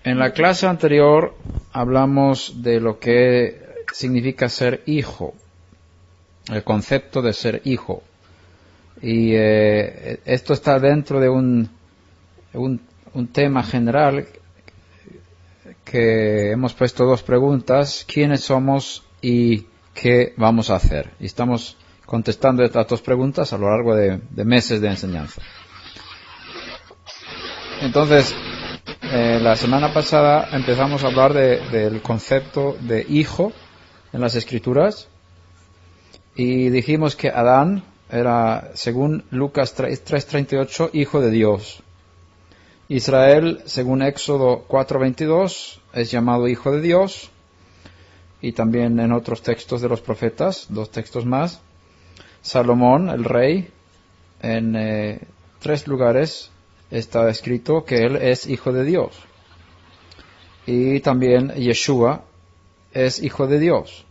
En la clase anterior hablamos de lo que significa ser hijo, el concepto de ser hijo. Y esto está dentro de un tema general que hemos puesto dos preguntas: ¿quiénes somos y qué vamos a hacer? Y estamos contestando estas dos preguntas a lo largo de meses de enseñanza. Entonces, la semana pasada empezamos a hablar del concepto de hijo en las Escrituras y dijimos que Adán era, según Lucas 3:38, hijo de Dios. Israel, según Éxodo 4:22, es llamado hijo de Dios, y también en otros textos de los profetas, dos textos más. Salomón, el rey, en 3 lugares está escrito que él es hijo de Dios. Y también Yeshua es hijo de Dios.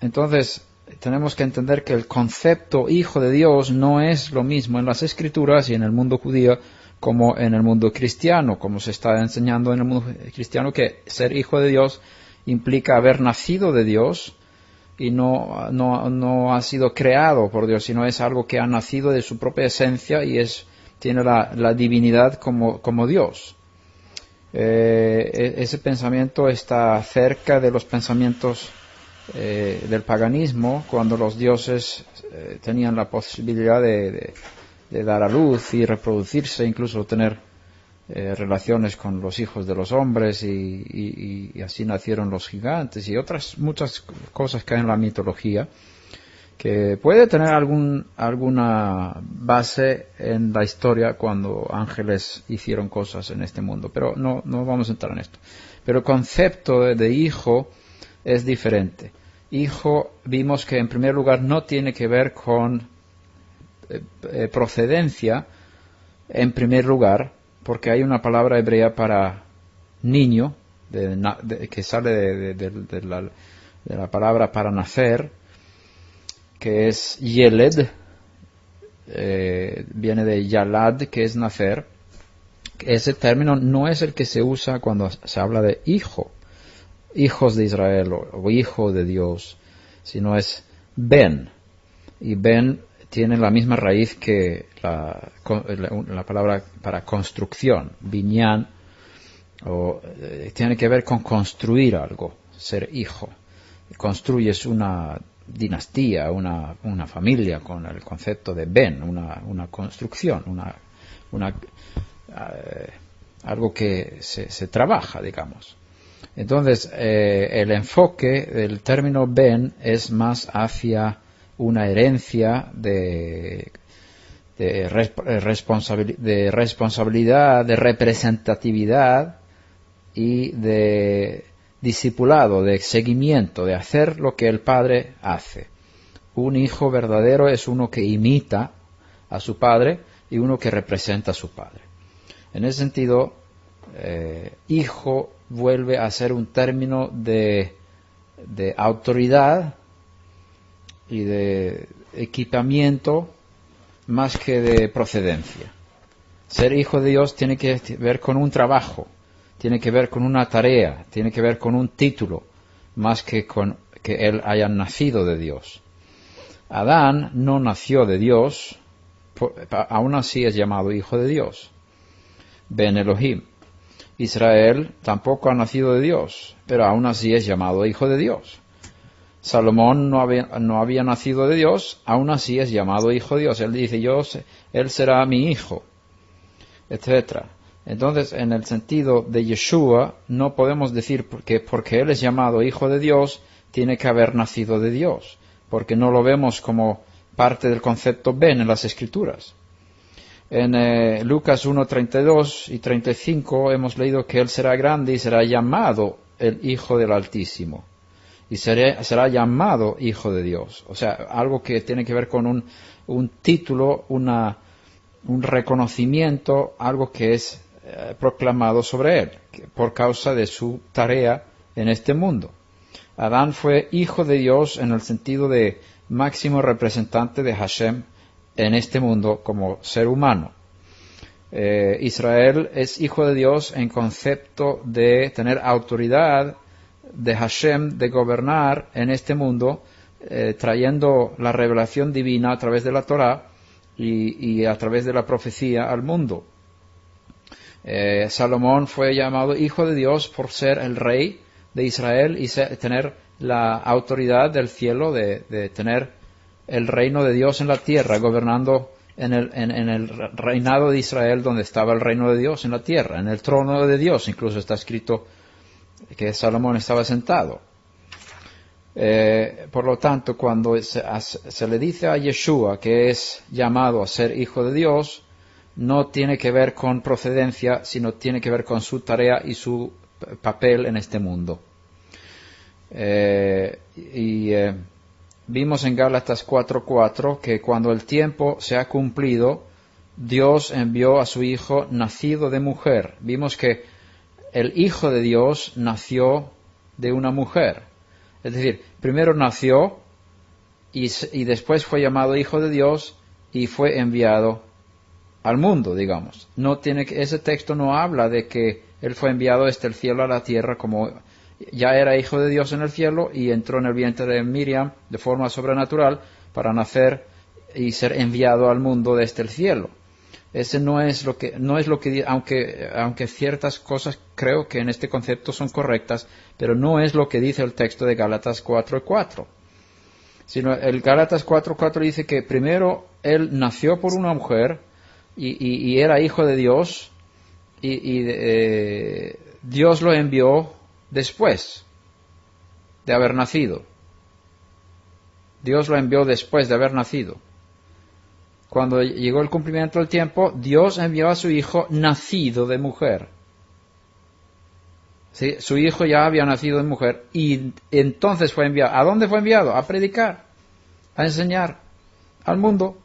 Entonces, tenemos que entender que el concepto hijo de Dios no es lo mismo en las Escrituras y en el mundo judío como en el mundo cristiano, como se está enseñando en el mundo cristiano, que ser hijo de Dios implica haber nacido de Dios y no ha sido creado por Dios, sino es algo que ha nacido de su propia esencia y tiene la divinidad como Dios. Ese pensamiento está cerca de los pensamientos del paganismo, cuando los dioses tenían la posibilidad de dar a luz y reproducirse, incluso tener relaciones con los hijos de los hombres, y así nacieron los gigantes y otras muchas cosas que hay en la mitología, que puede tener alguna base en la historia cuando ángeles hicieron cosas en este mundo, pero no vamos a entrar en esto. Pero el concepto de hijo es diferente. Hijo, vimos que en primer lugar no tiene que ver con procedencia, en primer lugar, porque hay una palabra hebrea para niño, que sale de la palabra para nacer, que es Yeled, viene de Yalad, que es nacer. Ese término no es el que se usa cuando se habla de hijo, hijos de Israel o hijo de Dios, sino es Ben. Y Ben tiene la misma raíz que la palabra para construcción, binyan, tiene que ver con construir algo, ser hijo. Construyes una dinastía, una familia con el concepto de Ben, una construcción, algo que se trabaja, digamos. Entonces, el enfoque del término Ben es más hacia una herencia de responsabilidad, de representatividad y de discipulado, de seguimiento, de hacer lo que el padre hace. Un hijo verdadero es uno que imita a su padre y uno que representa a su padre. En ese sentido, hijo vuelve a ser un término de autoridad y de equipamiento más que de procedencia. Ser hijo de Dios tiene que ver con un trabajo, tiene que ver con una tarea, tiene que ver con un título, más que con que él haya nacido de Dios. Adán no nació de Dios, aún así es llamado hijo de Dios. Ben Elohim. Israel tampoco ha nacido de Dios, pero aún así es llamado hijo de Dios. Salomón no había nacido de Dios, aún así es llamado hijo de Dios. Él dice, él será mi hijo, etc. Entonces, en el sentido de Yeshua, no podemos decir que porque él es llamado hijo de Dios, tiene que haber nacido de Dios, porque no lo vemos como parte del concepto Ben en las Escrituras. En Lucas 1:32 y 35 hemos leído que él será grande y será llamado el Hijo del Altísimo. Y será llamado Hijo de Dios. O sea, algo que tiene que ver con un título, un reconocimiento, algo que es proclamado sobre él, por causa de su tarea en este mundo. Adán fue hijo de Dios en el sentido de máximo representante de Hashem en este mundo como ser humano. Israel es hijo de Dios en concepto de tener autoridad de Hashem, de gobernar en este mundo, trayendo la revelación divina a través de la Torá y a través de la profecía al mundo. Salomón fue llamado hijo de Dios por ser el rey de Israel y tener la autoridad del cielo, de tener el reino de Dios en la tierra, gobernando en el reinado de Israel, donde estaba el reino de Dios en la tierra, en el trono de Dios. Incluso está escrito que Salomón estaba sentado. Por lo tanto, cuando se le dice a Yeshua que es llamado a ser hijo de Dios, no tiene que ver con procedencia, sino tiene que ver con su tarea y su papel en este mundo. Vimos en Gálatas 4:4 que cuando el tiempo se ha cumplido, Dios envió a su Hijo nacido de mujer. Vimos que el Hijo de Dios nació de una mujer. Es decir, primero nació y después fue llamado Hijo de Dios y fue enviado al mundo, digamos. Ese texto no habla de que Él fue enviado desde el cielo a la tierra, como ya era Hijo de Dios en el cielo y entró en el vientre de Miriam de forma sobrenatural para nacer y ser enviado al mundo desde el cielo. Ese no es lo que aunque ciertas cosas creo que en este concepto son correctas, pero no es lo que dice el texto de Gálatas 4:4. Sino el Gálatas 4:4 dice que primero Él nació por una mujer y era Hijo de Dios y Dios lo envió después de haber nacido. Dios lo envió después de haber nacido. Cuando llegó el cumplimiento del tiempo, Dios envió a su Hijo nacido de mujer. ¿Sí? Su Hijo ya había nacido de mujer y entonces fue enviado. ¿A dónde fue enviado? A predicar, a enseñar al mundo.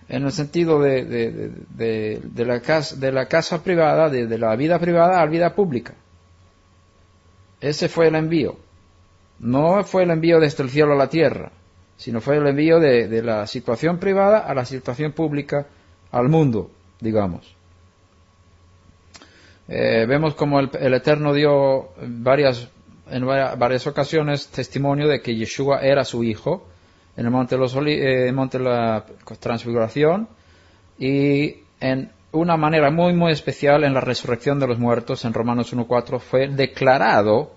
En el sentido de la casa privada, de la vida privada a la vida pública. Ese fue el envío. No fue el envío desde el cielo a la tierra, sino fue el envío de la situación privada a la situación pública, al mundo, digamos. Vemos como el Eterno dio en varias ocasiones testimonio de que Yeshua era su Hijo, en el monte de la Transfiguración, y en una manera muy muy especial en la resurrección de los muertos, en Romanos 1:4, fue declarado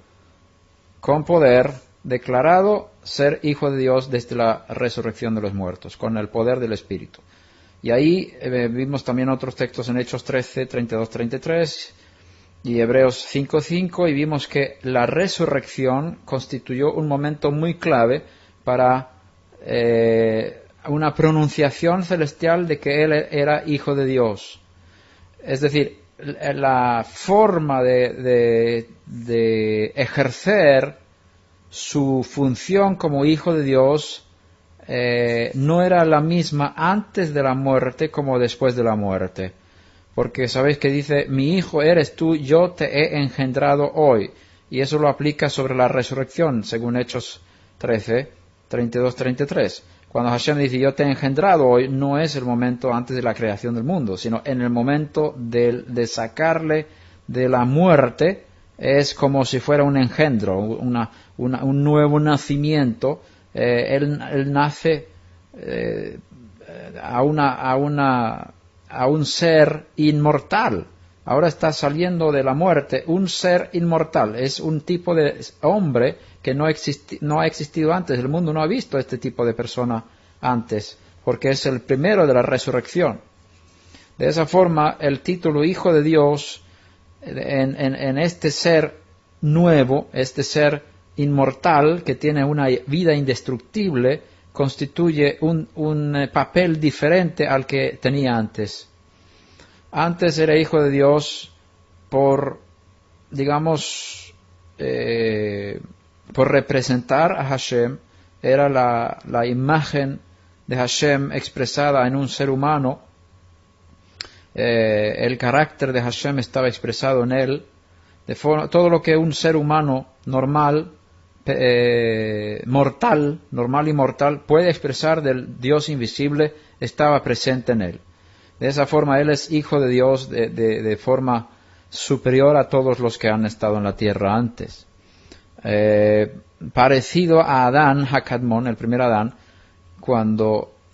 con poder, declarado ser Hijo de Dios desde la resurrección de los muertos, con el poder del Espíritu. Y ahí vimos también otros textos en Hechos 13, 32, 33 y Hebreos 5:5, y vimos que la resurrección constituyó un momento muy clave para una pronunciación celestial de que Él era Hijo de Dios. Es decir, la forma de ejercer su función como Hijo de Dios no era la misma antes de la muerte como después de la muerte. Porque sabéis que dice, mi Hijo eres tú, yo te he engendrado hoy. Y eso lo aplica sobre la resurrección, según Hechos 13, 32, 33. Cuando Hashem dice, yo te he engendrado hoy, no es el momento antes de la creación del mundo, sino en el momento de sacarle de la muerte, es como si fuera un engendro, un nuevo nacimiento. Él nace a un ser inmortal. Ahora está saliendo de la muerte un ser inmortal. Es un tipo de hombre que no ha existido antes. El mundo no ha visto este tipo de persona antes, porque es el primero de la resurrección. De esa forma, el título Hijo de Dios, en este ser nuevo, este ser inmortal, que tiene una vida indestructible, constituye un papel diferente al que tenía antes. Antes era Hijo de Dios por representar a Hashem, era la imagen de Hashem expresada en un ser humano. El carácter de Hashem estaba expresado en él, todo lo que un ser humano normal, normal y mortal puede expresar del Dios invisible, estaba presente en él. De esa forma Él es hijo de Dios de forma superior a todos los que han estado en la tierra antes. Parecido a Adán, Hakadmon, el primer Adán,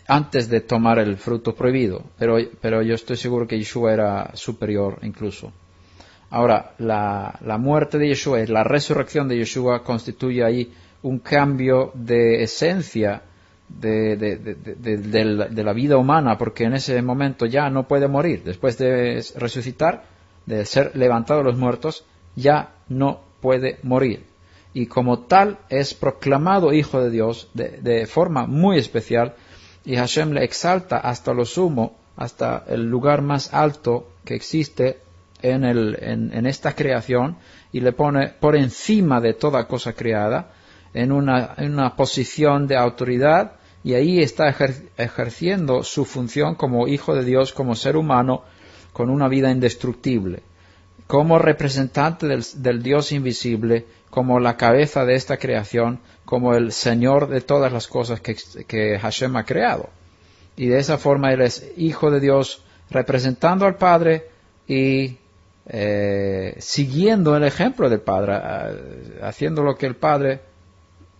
antes de tomar el fruto prohibido, pero yo estoy seguro que Yeshua era superior incluso. Ahora, la muerte de Yeshua, la resurrección de Yeshua constituye ahí un cambio de esencia de la vida humana, porque en ese momento ya no puede morir. Después de resucitar, de ser levantado de los muertos, ya no puede morir. Y como tal es proclamado Hijo de Dios de forma muy especial, y Hashem le exalta hasta lo sumo, hasta el lugar más alto que existe en esta creación, y le pone por encima de toda cosa creada, en una posición de autoridad, y ahí está ejerciendo su función como Hijo de Dios, como ser humano, con una vida indestructible, como representante del Dios invisible, como la cabeza de esta creación, como el Señor de todas las cosas que Hashem ha creado. Y de esa forma Él es Hijo de Dios, representando al Padre y siguiendo el ejemplo del Padre, haciendo lo que el Padre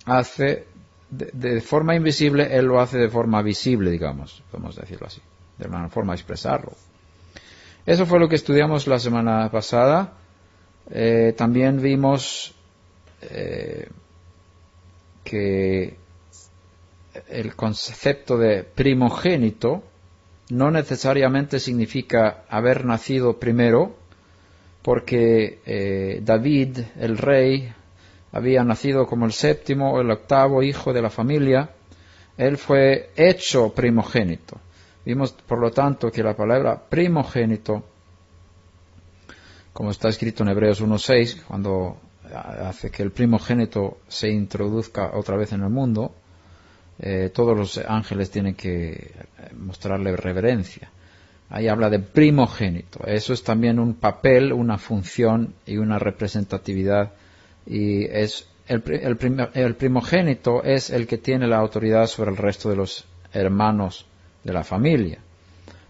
hace de forma invisible, Él lo hace de forma visible, digamos, podemos decirlo así, de una forma de expresarlo. Eso fue lo que estudiamos la semana pasada. También vimos que el concepto de primogénito no necesariamente significa haber nacido primero, porque David, el rey, había nacido como el séptimo o el octavo hijo de la familia. Él fue hecho primogénito. Vimos, por lo tanto, que la palabra primogénito, como está escrito en Hebreos 1:6, cuando hace que el primogénito se introduzca otra vez en el mundo, todos los ángeles tienen que mostrarle reverencia. Ahí habla de primogénito. Eso es también un papel, una función y una representatividad. Y es el primogénito es el que tiene la autoridad sobre el resto de los hermanos de la familia.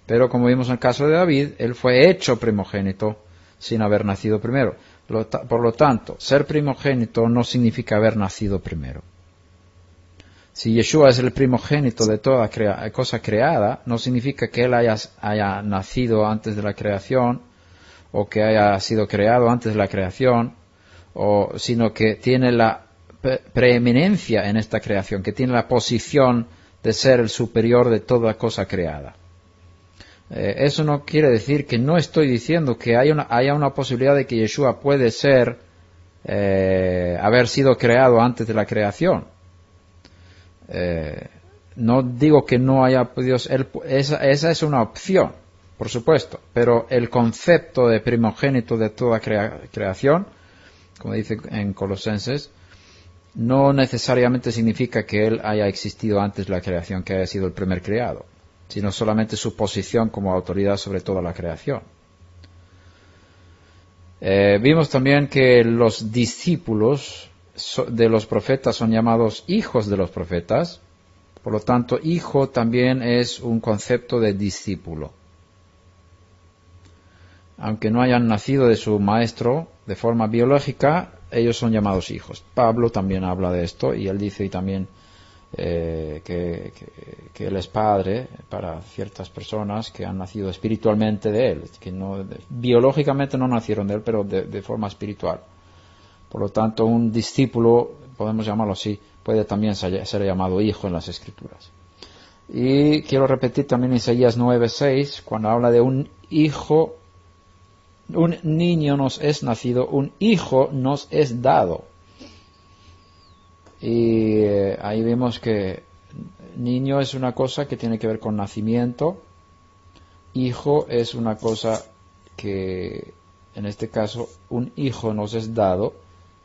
Pero como vimos en el caso de David, él fue hecho primogénito sin haber nacido primero. Por lo tanto, ser primogénito no significa haber nacido primero. Si Yeshua es el primogénito de toda cosa creada, no significa que Él haya nacido antes de la creación, o que haya sido creado antes de la creación, sino que tiene la preeminencia en esta creación, que tiene la posición de ser el superior de toda cosa creada. Eso no quiere decir que no estoy diciendo que haya una posibilidad de que Yeshua puede haber sido creado antes de la creación. No digo que no haya podido ser, esa es una opción, por supuesto, pero el concepto de primogénito de toda creación, como dice en Colosenses, no necesariamente significa que él haya existido antes de la creación, que haya sido el primer creado, sino solamente su posición como autoridad sobre toda la creación. Vimos también que los discípulos de los profetas son llamados hijos de los profetas. Por lo tanto, hijo también es un concepto de discípulo. Aunque no hayan nacido de su maestro de forma biológica, ellos son llamados hijos. Pablo también habla de esto, y él dice también que él es padre para ciertas personas que han nacido espiritualmente de él, que biológicamente no nacieron de él, pero de forma espiritual. Por lo tanto, un discípulo, podemos llamarlo así, puede también ser llamado hijo en las Escrituras. Y quiero repetir también Isaías 9:6, cuando habla de un hijo, un niño nos es nacido, un hijo nos es dado. Y ahí vemos que niño es una cosa que tiene que ver con nacimiento, hijo es una cosa que, en este caso, un hijo nos es dado,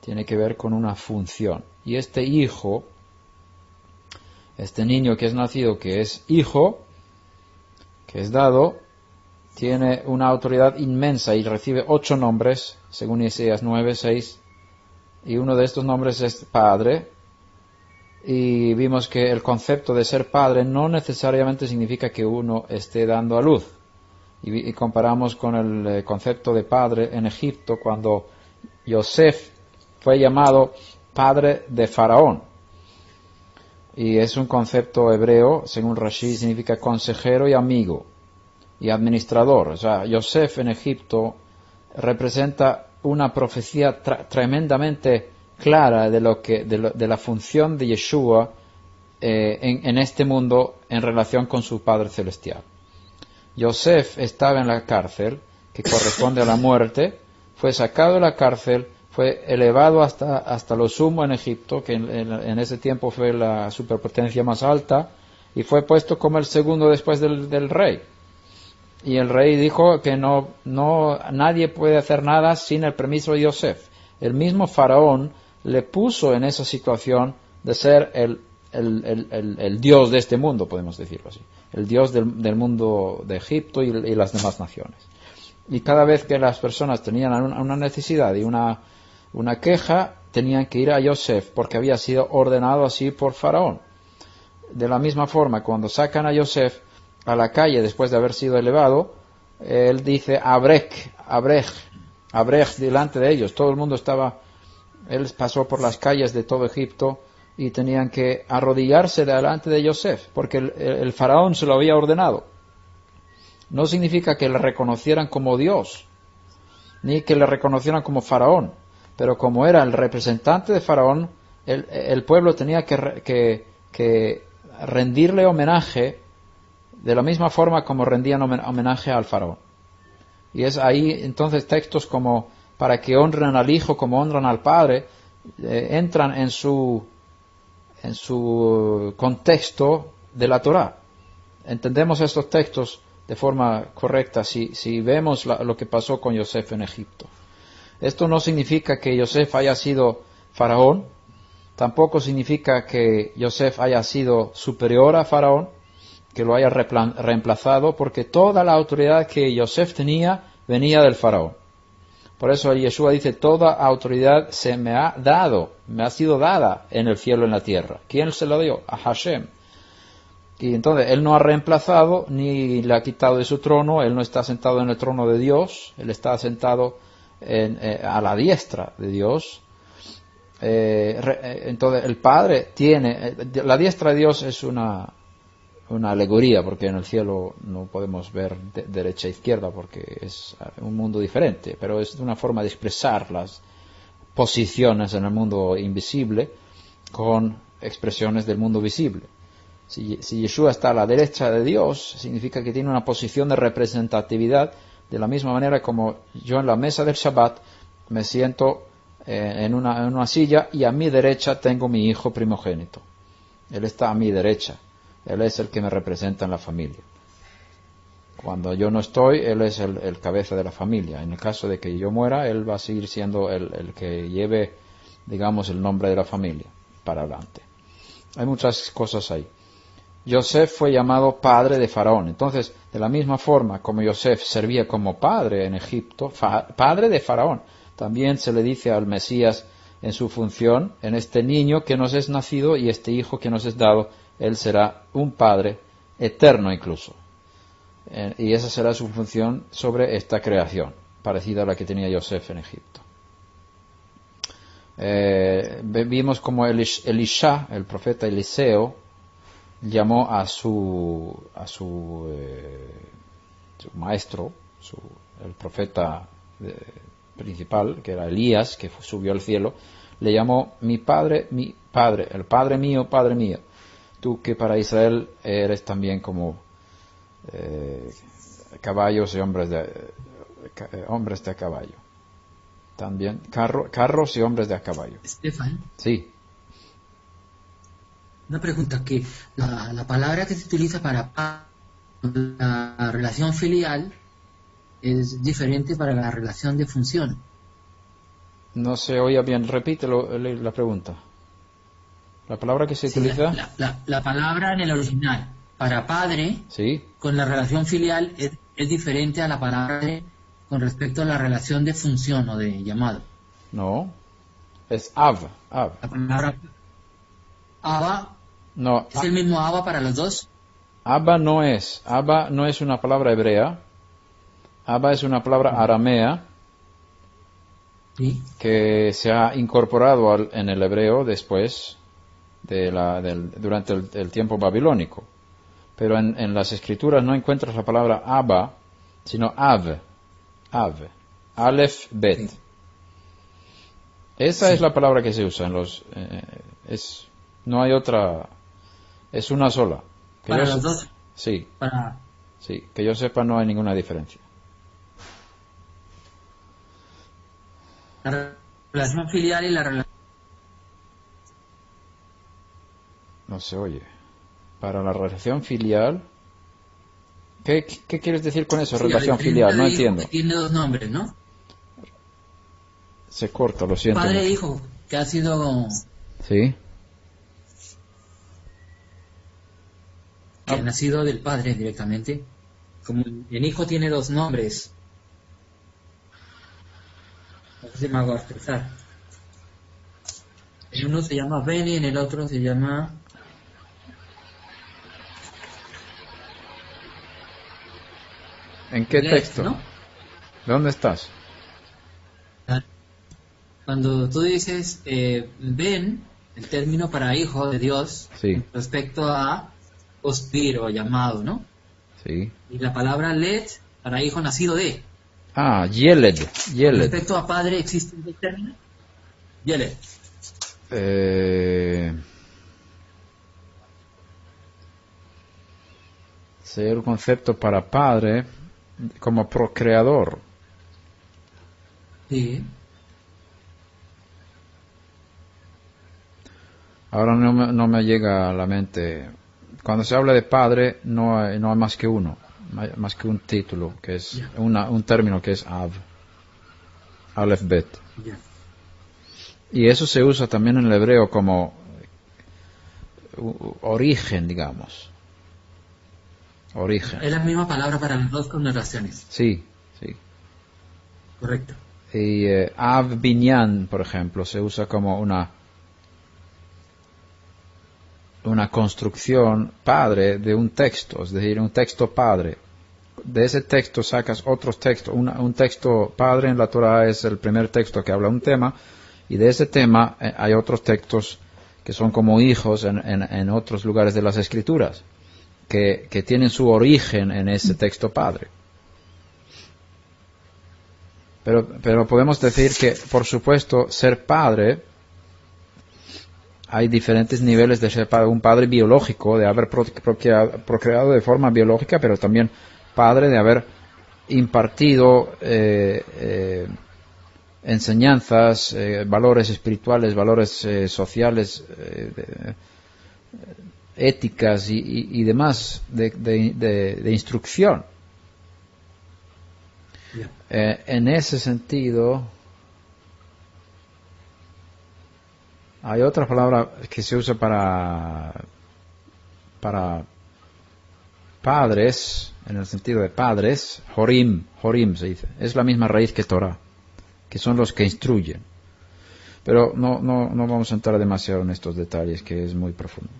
tiene que ver con una función. Y este hijo, este niño que es nacido, que es hijo, que es dado, tiene una autoridad inmensa y recibe 8 nombres, según Isaías 9:6, y uno de estos nombres es Padre. Y vimos que el concepto de ser padre no necesariamente significa que uno esté dando a luz. Y comparamos con el concepto de padre en Egipto cuando Yosef fue llamado padre de Faraón. Y es un concepto hebreo, según Rashi, significa consejero y amigo y administrador. O sea, Yosef en Egipto representa una profecía tremendamente clara de la función de Yeshua en este mundo en relación con su Padre Celestial. Yosef estaba en la cárcel, que corresponde a la muerte, fue sacado de la cárcel, fue elevado hasta lo sumo en Egipto, que en ese tiempo fue la superpotencia más alta, y fue puesto como el segundo después del rey. Y el rey dijo que nadie puede hacer nada sin el permiso de Yosef. El mismo Faraón le puso en esa situación de ser el Dios de este mundo, podemos decirlo así. El Dios del mundo de Egipto y las demás naciones. Y cada vez que las personas tenían una necesidad y una queja, tenían que ir a Yosef, porque había sido ordenado así por Faraón. De la misma forma, cuando sacan a Yosef a la calle después de haber sido elevado, él dice Abrech, delante de ellos. Todo el mundo él pasó por las calles de todo Egipto y tenían que arrodillarse delante de Yosef, porque el faraón se lo había ordenado. No significa que le reconocieran como Dios, ni que le reconocieran como faraón, pero como era el representante de faraón, el pueblo tenía que rendirle homenaje de la misma forma como rendían homenaje al faraón. Y es ahí entonces textos como para que honren al hijo como honran al padre, entran en su contexto de la Torá. Entendemos estos textos de forma correcta si vemos lo que pasó con Yosef en Egipto. Esto no significa que Yosef haya sido faraón, tampoco significa que Yosef haya sido superior a faraón, que lo haya reemplazado, porque toda la autoridad que Yosef tenía venía del faraón. Por eso Yeshua dice, toda autoridad se me ha sido dada en el cielo y en la tierra. ¿Quién se lo dio? A Hashem. Y entonces él no ha reemplazado ni le ha quitado de su trono, él no está sentado en el trono de Dios, él está sentado a la diestra de Dios. Entonces el Padre la diestra de Dios es una alegoría, porque en el cielo no podemos ver derecha e izquierda porque es un mundo diferente, pero es una forma de expresar las posiciones en el mundo invisible con expresiones del mundo visible. Si Yeshua está a la derecha de Dios, significa que tiene una posición de representatividad, de la misma manera como yo en la mesa del Shabbat me siento en una silla y a mi derecha tengo mi hijo primogénito. Él está a mi derecha. Él es el que me representa en la familia. Cuando yo no estoy, Él es el cabeza de la familia. En el caso de que yo muera, Él va a seguir siendo el que lleve, digamos, el nombre de la familia para adelante. Hay muchas cosas ahí. Yosef fue llamado padre de Faraón. Entonces, de la misma forma como Yosef servía como padre en Egipto, padre de Faraón, también se le dice al Mesías en su función, en este niño que nos es nacido y este hijo que nos es dado, él será un padre eterno incluso. Y esa será su función sobre esta creación, parecida a la que tenía Yosef en Egipto. Vimos como Elisha, el profeta Eliseo, llamó a su maestro, el profeta principal, que era Elías, que subió al cielo, le llamó mi padre, el padre mío, padre mío. Tú que para Israel eres también como caballos y hombres de a caballo. También carros y hombres de a caballo. Estefan, Sí. una pregunta, que la palabra que se utiliza para la relación filial es diferente para la relación de función. No se oía bien, repítelo la pregunta. La palabra que se Sí, utiliza. la palabra en el original para padre, Sí. con la relación filial es diferente a la palabra con respecto a la relación de función o de llamado. No. Es Av. La palabra Abba No. es el mismo Abba para los dos. Abba no es una palabra hebrea. Abba es una palabra aramea ¿Sí? que se ha incorporado en el hebreo después durante el tiempo babilónico. Pero en las escrituras no encuentras la palabra Abba, sino Av, Aleph, Bet. Sí. Esa Sí. es la palabra que se usa en los... no hay otra, es una sola. Que Para yo los se- dos, Sí, para sí, que yo sepa no hay ninguna diferencia. la relación filial y la relación... No se oye. Para la relación filial... ¿Qué quieres decir con eso, Sí, a relación diferencia filial? No de hijo entiendo. que tiene dos nombres, ¿no? Se corta, lo siento Padre e mucho. hijo, que ha sido... Sí. que ha nacido del padre directamente. Como el hijo tiene dos nombres. No sé si me hago expresar. En uno se llama Ben y en el otro se llama... ¿En qué Let, texto? ¿no? ¿Dónde estás? Cuando tú dices Ben, el término para hijo de Dios, Sí, respecto a ospir o llamado, ¿no? sí. Y la palabra Let, para hijo nacido de. Ah, Yeled. Respecto a padre, ¿existe un término? Yeled. Sería el concepto para padre como procreador. Sí. Ahora no me llega a la mente. Cuando se habla de padre no hay más que uno, más que un título, que es Ya. un término que es Av, Aleph Bet. Ya. Y eso se usa también en el hebreo como origen, digamos. Origen. Es la misma palabra para las dos connotaciones. Sí, sí. Correcto. Y Av Binyan, por ejemplo, se usa como una construcción padre de un texto, es decir, un texto padre. De ese texto sacas otros textos. Un texto padre en la Torah es el primer texto que habla un tema, y de ese tema hay otros textos que son como hijos en otros lugares de las Escrituras, que tienen su origen en ese texto padre. Pero podemos decir que, por supuesto, ser padre, hay diferentes niveles de ser padre. Un padre biológico, de haber procreado de forma biológica, pero también padre de haber impartido enseñanzas, valores espirituales, valores sociales, éticas y demás de instrucción. Ya. En ese sentido, hay otra palabra que se usa para padres, en el sentido de padres, Jorim se dice. Es la misma raíz que Torah, que son los que instruyen. Pero no vamos a entrar demasiado en estos detalles, que es muy profundo.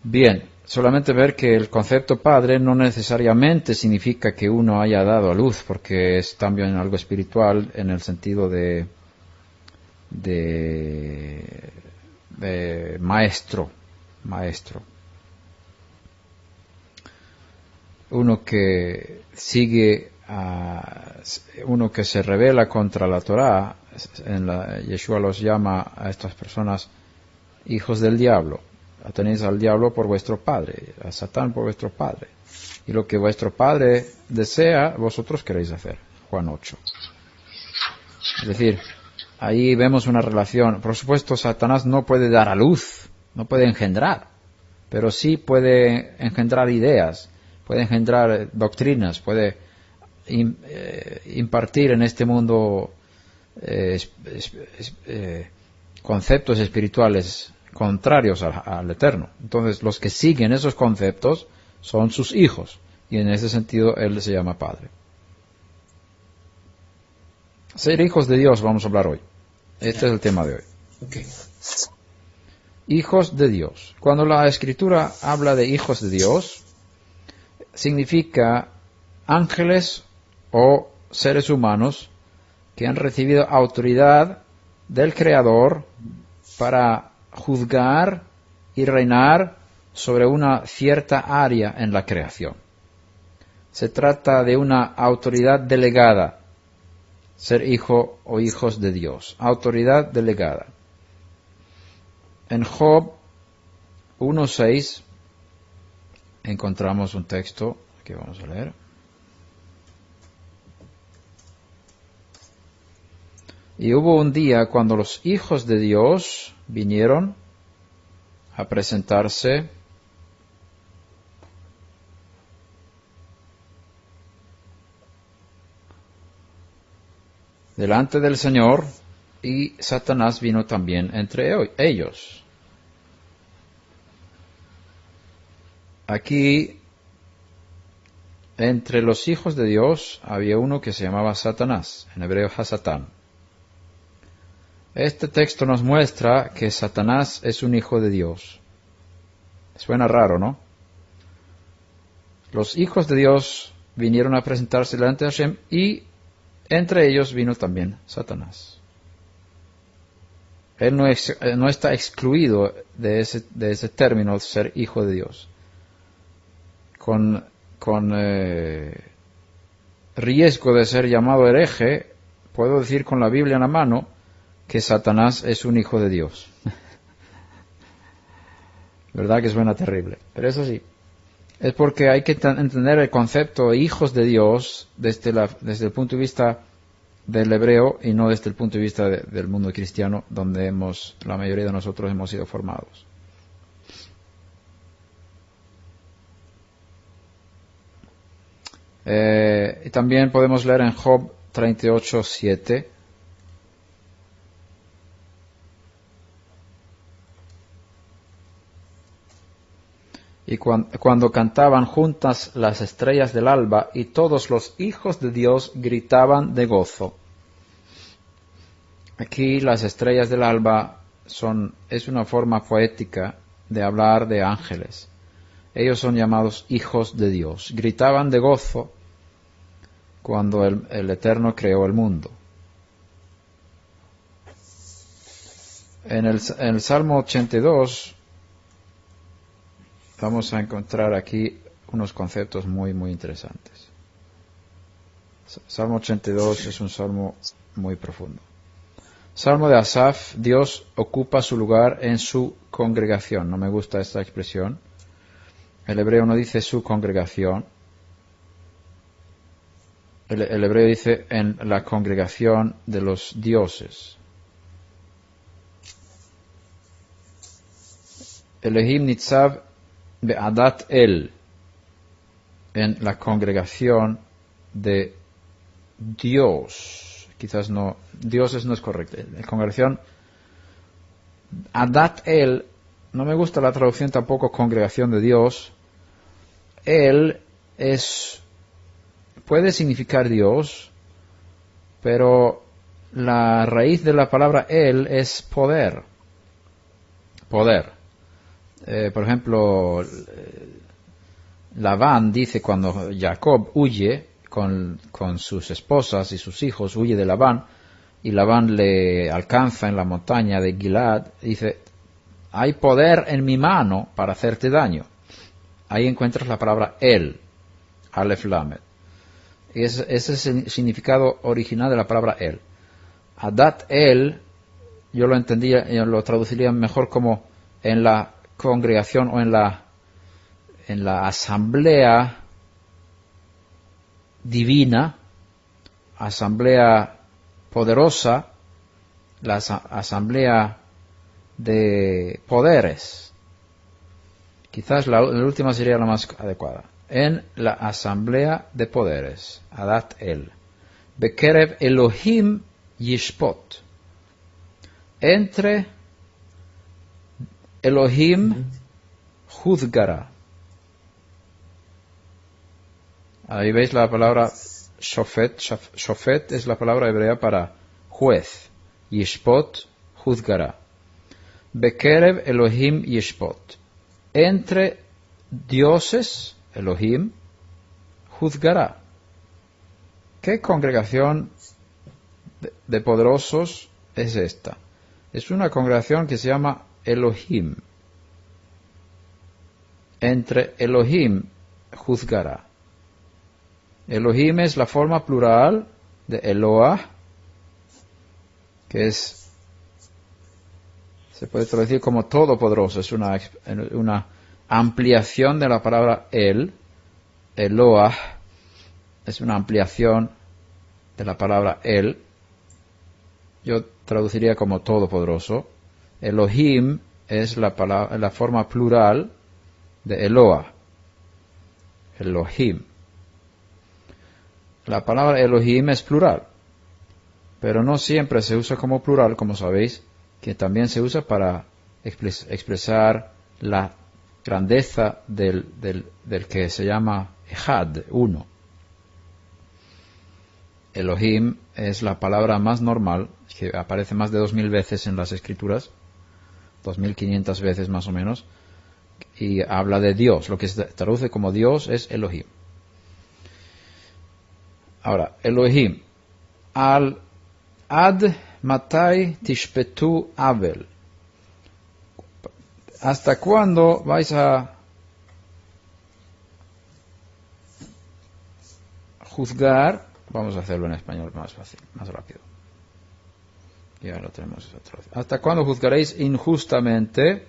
Bien, solamente ver que el concepto padre no necesariamente significa que uno haya dado a luz, porque es también algo espiritual en el sentido de maestro. Uno que sigue uno que se rebela contra la Torá, Yeshua los llama a estas personas hijos del diablo. Tenéis al diablo por vuestro padre, a Satán por vuestro padre. Y lo que vuestro padre desea, vosotros queréis hacer. Juan 8. Es decir, ahí vemos una relación. Por supuesto, Satanás no puede dar a luz, no puede engendrar, pero sí puede engendrar ideas, puede engendrar doctrinas, puede impartir en este mundo conceptos espirituales contrarios al Eterno. Entonces, los que siguen esos conceptos son sus hijos, y en ese sentido él se llama padre. Ser hijos de Dios vamos a hablar hoy. Este es el tema de hoy. Okay. Hijos de Dios. Cuando la Escritura habla de hijos de Dios, significa ángeles o seres humanos que han recibido autoridad del Creador para juzgar y reinar sobre una cierta área en la creación. Se trata de una autoridad delegada, ser hijo o hijos de Dios, autoridad delegada. En Job 1:6 encontramos un texto que vamos a leer. Y hubo un día cuando los hijos de Dios vinieron a presentarse delante del Señor, y Satanás vino también entre ellos. Aquí, entre los hijos de Dios, había uno que se llamaba Satanás, en hebreo Hasatán. Este texto nos muestra que Satanás es un hijo de Dios. Suena raro, ¿no? Los hijos de Dios vinieron a presentarse delante de Hashem y entre ellos vino también Satanás. Él no está excluido de ese término, ser hijo de Dios. Con riesgo de ser llamado hereje, puedo decir con la Biblia en la mano que Satanás es un hijo de Dios. ¿Verdad que suena terrible? Pero eso sí. Es porque hay que entender el concepto de hijos de Dios desde el punto de vista del hebreo y no desde el punto de vista del mundo cristiano, donde la mayoría de nosotros hemos sido formados. Y también podemos leer en Job 38:7. Y cuando cantaban juntas las estrellas del alba, y todos los hijos de Dios gritaban de gozo. Aquí las estrellas del alba es una forma poética de hablar de ángeles. Ellos son llamados hijos de Dios. Gritaban de gozo cuando el Eterno creó el mundo. En el Salmo 82 vamos a encontrar aquí unos conceptos muy, muy interesantes. Salmo 82 es un salmo muy profundo. Salmo de Asaf, Dios ocupa su lugar en su congregación. No me gusta esta expresión. El hebreo no dice su congregación. El hebreo dice en la congregación de los dioses. Elohim nitzav be'adat el, en la congregación de Dios. Quizás no, dioses no es correcto. La congregación, adat el, no me gusta la traducción tampoco congregación de Dios. El puede significar Dios, pero la raíz de la palabra el es poder. Poder. Por ejemplo, Labán dice cuando Jacob huye con sus esposas y sus hijos, huye de Labán, y Labán le alcanza en la montaña de Gilad, dice, hay poder en mi mano para hacerte daño. Ahí encuentras la palabra el, Aleph Lamed. Ese es el significado original de la palabra el. Adat el, yo lo traduciría mejor como en la congregación o en la asamblea divina, asamblea poderosa, la asamblea de poderes. Quizás la última sería la más adecuada. En la asamblea de poderes, Adat el. Bekerev Elohim Yishpot. Entre Elohim juzgará. Ahí veis la palabra shofet. Shofet es la palabra hebrea para juez. Yishpot, juzgará. Bekerev Elohim Yishpot. Entre dioses, Elohim, juzgará. ¿Qué congregación de poderosos es esta? Es una congregación que se llama Elohim. Entre Elohim juzgará. Elohim es la forma plural de Eloah, que se puede traducir como todopoderoso. Es una ampliación de la palabra El. Eloah es una ampliación de la palabra El. Yo traduciría como todopoderoso. Elohim es la forma plural de Eloah. Elohim. La palabra Elohim es plural, pero no siempre se usa como plural, como sabéis, que también se usa para expresar la grandeza del que se llama Echad, uno. Elohim es la palabra más normal, que aparece más de 2000 veces en las Escrituras, 2500 veces más o menos, y habla de Dios. Lo que se traduce como Dios es Elohim. Ahora, Elohim, ad matai tishpetu Abel. ¿Hasta cuándo vais a juzgar? Vamos a hacerlo en español más fácil, más rápido. Ya lo tenemos. ¿Hasta cuándo juzgaréis injustamente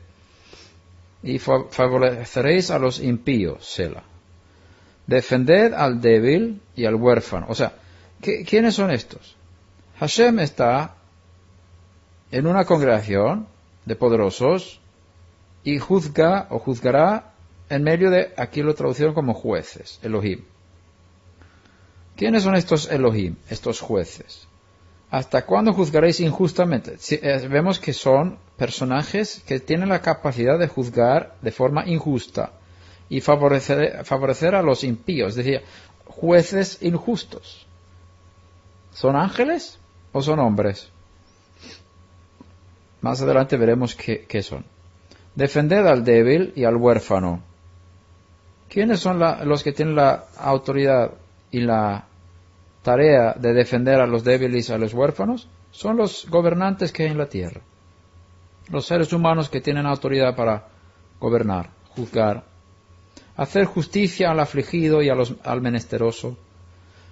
y favoreceréis a los impíos? Sela. Defended al débil y al huérfano. O sea, ¿quiénes son estos? Hashem está en una congregación de poderosos y juzga o juzgará en medio de, aquí lo traducieron como jueces, Elohim. ¿Quiénes son estos Elohim, estos jueces? ¿Hasta cuándo juzgaréis injustamente? Vemos que son personajes que tienen la capacidad de juzgar de forma injusta y favorecer a los impíos, es decir, jueces injustos. ¿Son ángeles o son hombres? Más adelante veremos qué son. Defended al débil y al huérfano. ¿Quiénes son los que tienen la autoridad y la tarea de defender a los débiles y a los huérfanos? Son los gobernantes que hay en la tierra. Los seres humanos que tienen autoridad para gobernar, juzgar, hacer justicia al afligido y al menesteroso,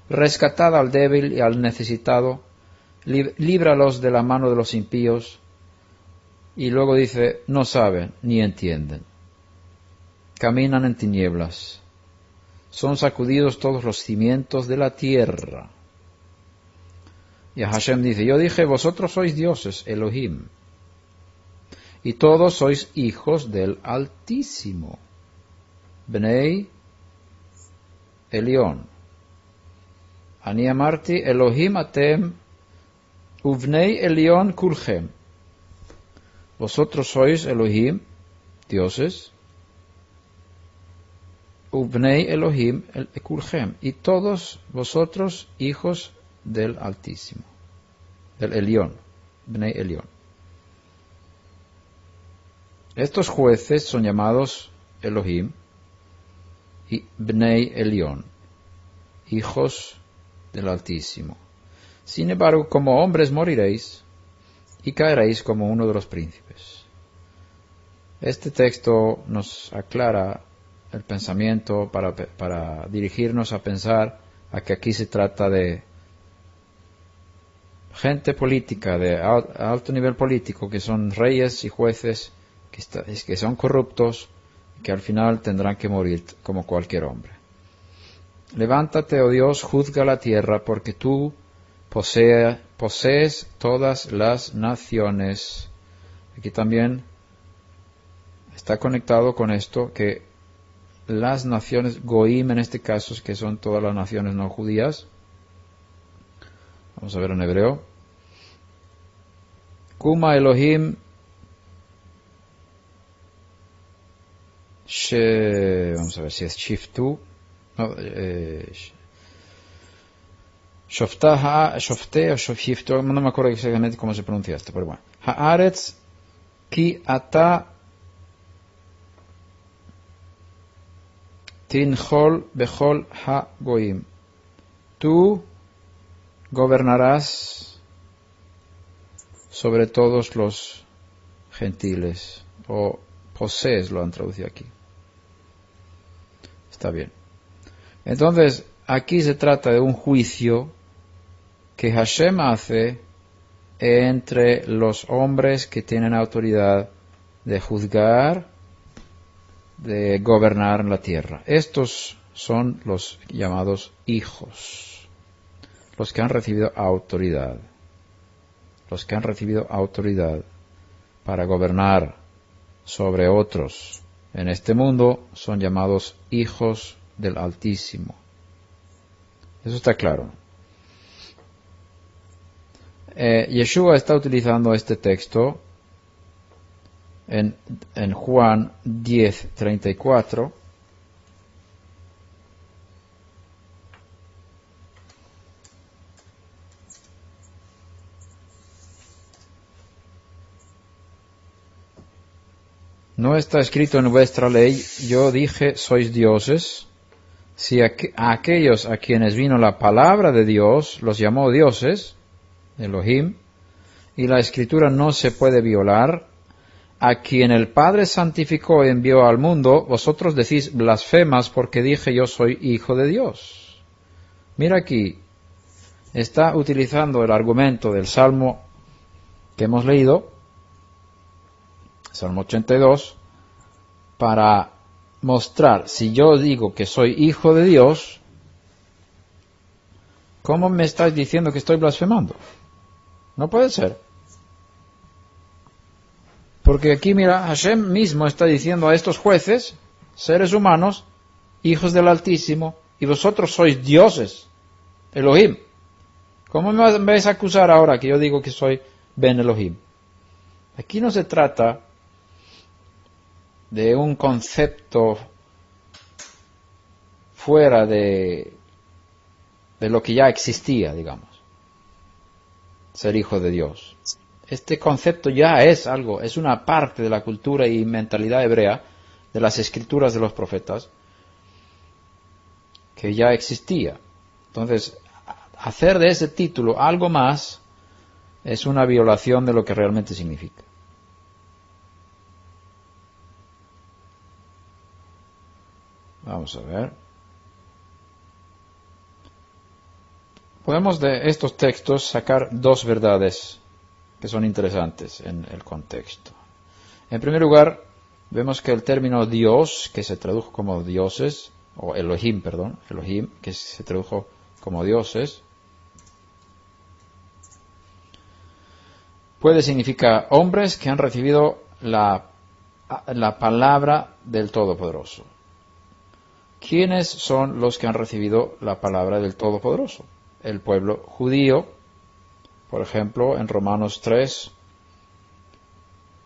rescatad al débil y al necesitado, líbralos de la mano de los impíos. Y luego dice, no saben ni entienden. Caminan en tinieblas. Son sacudidos todos los cimientos de la tierra. Y a Hashem dice, yo dije, vosotros sois dioses, Elohim, y todos sois hijos del Altísimo. Bnei Elión. Ani amarti Elohim atem uvnei Elión kulchem. Vosotros sois Elohim, dioses, uvnei Elohim kulchem, y todos vosotros hijos del Altísimo, del Elión, Bnei Elión. Estos jueces son llamados Elohim y Bnei Elión, hijos del Altísimo. Sin embargo, como hombres moriréis y caeréis como uno de los príncipes. Este texto nos aclara el pensamiento para dirigirnos a pensar a que aquí se trata de gente política, de alto nivel político, que son reyes y jueces que son corruptos, que al final tendrán que morir como cualquier hombre. Levántate, oh Dios, juzga la tierra, porque tú posees todas las naciones. Aquí también está conectado con esto, que las naciones, Goim en este caso, que son todas las naciones no judías. Vamos a ver en hebreo. Kuma Elohim vamos a ver si es Shiftu. No, Shofte o Shiftu, no me acuerdo exactamente cómo se pronuncia esto, pero bueno. Haaretz ki ata tinchol bechol ha goim. Tú gobernarás sobre todos los gentiles, o posees, lo han traducido aquí. Está bien. Entonces, aquí se trata de un juicio que Hashem hace entre los hombres que tienen autoridad de juzgar, de gobernar la tierra. Estos son los llamados hijos, los que han recibido autoridad, para gobernar sobre otros en este mundo son llamados hijos del Altísimo. Eso está claro. Yeshua está utilizando este texto en Juan 10:34. No está escrito en vuestra ley, yo dije, sois dioses. Si a aquellos a quienes vino la palabra de Dios los llamó dioses, Elohim, y la escritura no se puede violar, a quien el Padre santificó y envió al mundo, vosotros decís blasfemas porque dije yo soy hijo de Dios. Mira aquí, está utilizando el argumento del Salmo que hemos leído, Salmo 82, para mostrar, si yo digo que soy hijo de Dios, ¿cómo me estáis diciendo que estoy blasfemando? No puede ser. Porque aquí, mira, Hashem mismo está diciendo a estos jueces, seres humanos, hijos del Altísimo, y vosotros sois dioses, Elohim. ¿Cómo me vais a acusar ahora que yo digo que soy Ben Elohim? Aquí no se trata de un concepto fuera de lo que ya existía, digamos, ser hijo de Dios. Este concepto ya es algo, es una parte de la cultura y mentalidad hebrea, de las escrituras de los profetas, que ya existía. Entonces, hacer de ese título algo más es una violación de lo que realmente significa. Vamos a ver. Podemos de estos textos sacar dos verdades que son interesantes en el contexto. En primer lugar, vemos que el término Dios, que se tradujo como dioses, o Elohim, que se tradujo como dioses, puede significar hombres que han recibido la palabra del Todopoderoso. ¿Quiénes son los que han recibido la palabra del Todopoderoso? El pueblo judío, por ejemplo, en Romanos 3,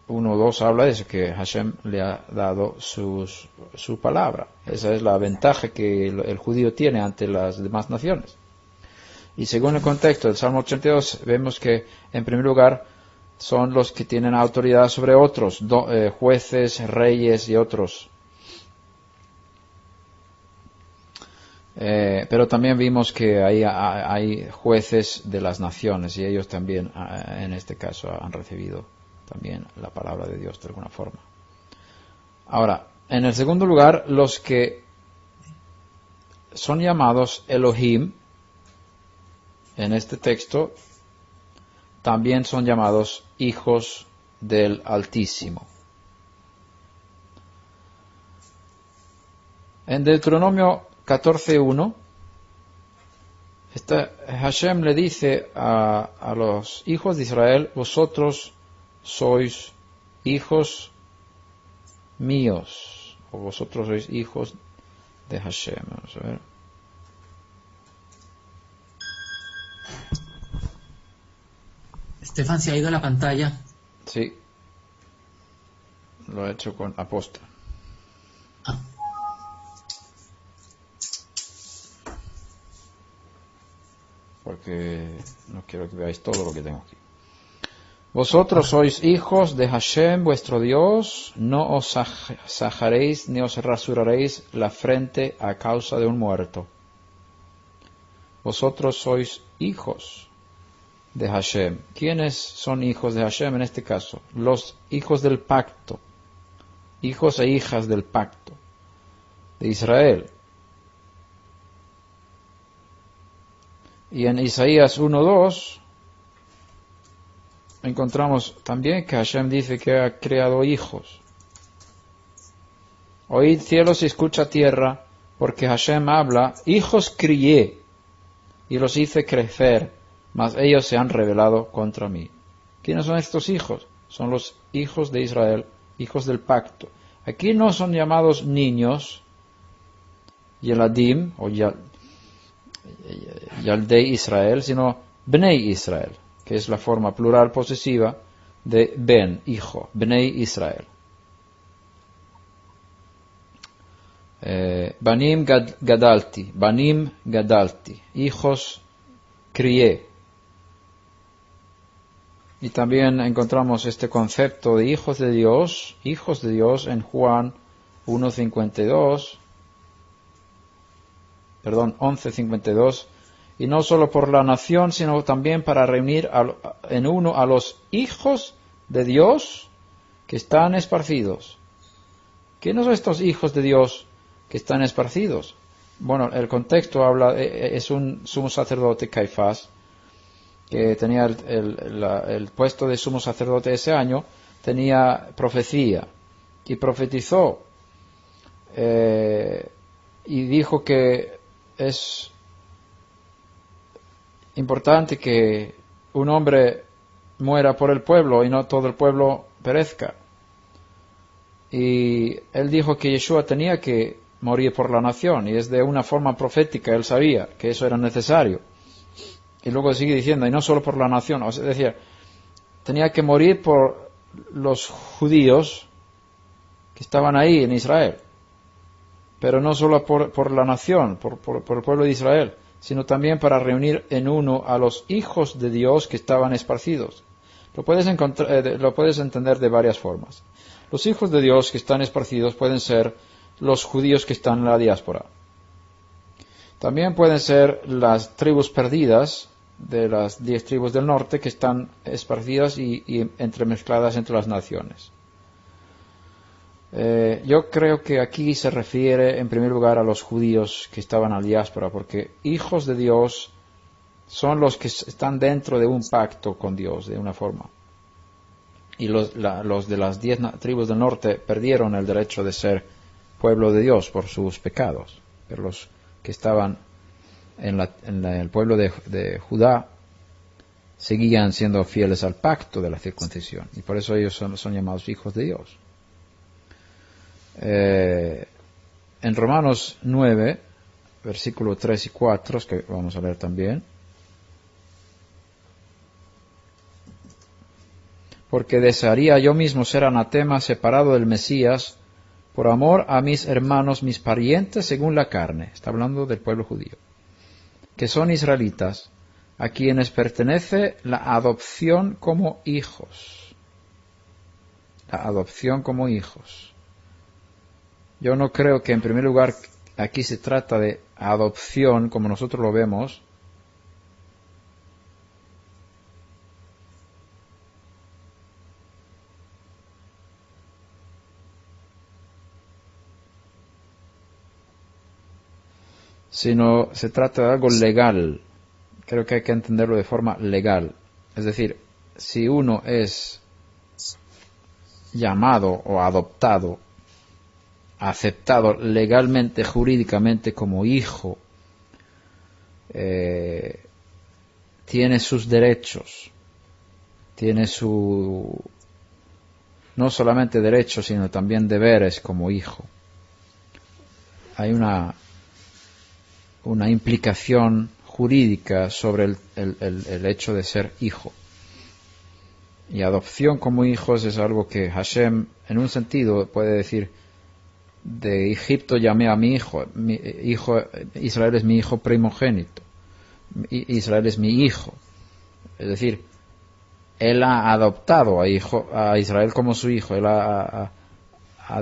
1 o 2 habla de eso, que Hashem le ha dado su palabra. Esa es la ventaja que el judío tiene ante las demás naciones. Y según el contexto del Salmo 82, vemos que, en primer lugar, son los que tienen autoridad sobre otros, jueces, reyes y otros. Pero también vimos que hay jueces de las naciones y ellos también, en este caso, han recibido también la palabra de Dios de alguna forma. Ahora, en el segundo lugar, los que son llamados Elohim, en este texto, también son llamados hijos del Altísimo. En Deuteronomio 14:1, Hashem le dice a los hijos de Israel, vosotros sois hijos míos, o vosotros sois hijos de Hashem. Vamos a ver. Estefan se ha ido a la pantalla. Sí, lo he hecho con aposta. Porque no quiero que veáis todo lo que tengo aquí. Vosotros sois hijos de Hashem, vuestro Dios, no os sajaréis ni os rasuraréis la frente a causa de un muerto. vosotros sois hijos de Hashem. ¿Quiénes son hijos de Hashem en este caso? Los hijos del pacto, hijos e hijas del pacto de Israel. Y en Isaías 1:2 encontramos también que Hashem dice que ha creado hijos. Oíd cielos y escucha tierra, porque Hashem habla, hijos crié y los hice crecer, mas ellos se han rebelado contra mí. ¿Quiénes son estos hijos? Son los hijos de Israel, hijos del pacto. Aquí no son llamados niños, Yeladim o Yaldei Israel, sino Bnei Israel, que es la forma plural posesiva de Ben, hijo, Bnei Israel. Banim gadalti, hijos crié. Y también encontramos este concepto de hijos de Dios en Juan 11:52, y no solo por la nación, sino también para reunir en uno a los hijos de Dios que están esparcidos. ¿Quiénes son estos hijos de Dios que están esparcidos? Bueno, el contexto habla, es un sumo sacerdote, Caifás, que tenía el puesto de sumo sacerdote ese año, tenía profecía, y profetizó, y dijo que es importante que un hombre muera por el pueblo y no todo el pueblo perezca. Y él dijo que Yeshua tenía que morir por la nación, y es de una forma profética, él sabía que eso era necesario. Y luego sigue diciendo, y no solo por la nación, es decir, tenía que morir por los judíos que estaban ahí en Israel, pero no solo por la nación, por el pueblo de Israel, sino también para reunir en uno a los hijos de Dios que estaban esparcidos. Lo puedes entender de varias formas. Los hijos de Dios que están esparcidos pueden ser los judíos que están en la diáspora. También pueden ser las tribus perdidas de las 10 tribus del norte que están esparcidas y entremezcladas entre las naciones. Yo creo que aquí se refiere en primer lugar a los judíos que estaban en la diáspora, porque hijos de Dios son los que están dentro de un pacto con Dios, de una forma. Y los de las 10 tribus del norte perdieron el derecho de ser pueblo de Dios por sus pecados, pero los que estaban en el pueblo de Judá seguían siendo fieles al pacto de la circuncisión, y por eso ellos son llamados hijos de Dios. En Romanos 9, versículos 3 y 4, que vamos a leer también. Porque desearía yo mismo ser anatema, separado del Mesías, por amor a mis hermanos, mis parientes según la carne. Está hablando del pueblo judío, que son israelitas, a quienes pertenece la adopción como hijos. La adopción como hijos. Yo no creo que en primer lugar aquí se trata de adopción como nosotros lo vemos, sino se trata de algo legal. Creo que hay que entenderlo de forma legal. Es decir, si uno es llamado o adoptado, aceptado legalmente, jurídicamente como hijo, tiene sus derechos, tiene no solamente derechos, sino también deberes como hijo. Hay una implicación jurídica sobre el hecho de ser hijo. Y adopción como hijos es algo que Hashem, en un sentido, puede decir: de Egipto llamé a mi hijo, Israel es mi hijo primogénito, Israel es mi hijo. Es decir, él ha adoptado a Israel como su hijo, él ha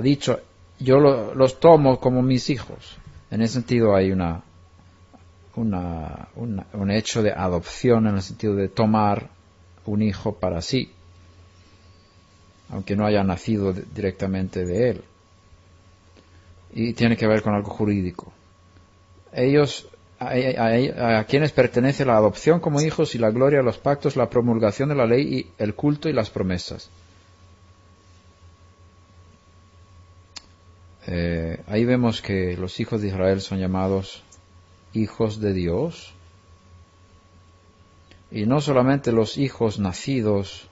dicho, yo los tomo como mis hijos. En ese sentido hay una un hecho de adopción en el sentido de tomar un hijo para sí, aunque no haya nacido directamente de él. Y tiene que ver con algo jurídico. A quienes pertenece la adopción como hijos y la gloria, los pactos, la promulgación de la ley y el culto y las promesas. Ahí vemos que los hijos de Israel son llamados hijos de Dios, y no solamente los hijos nacidos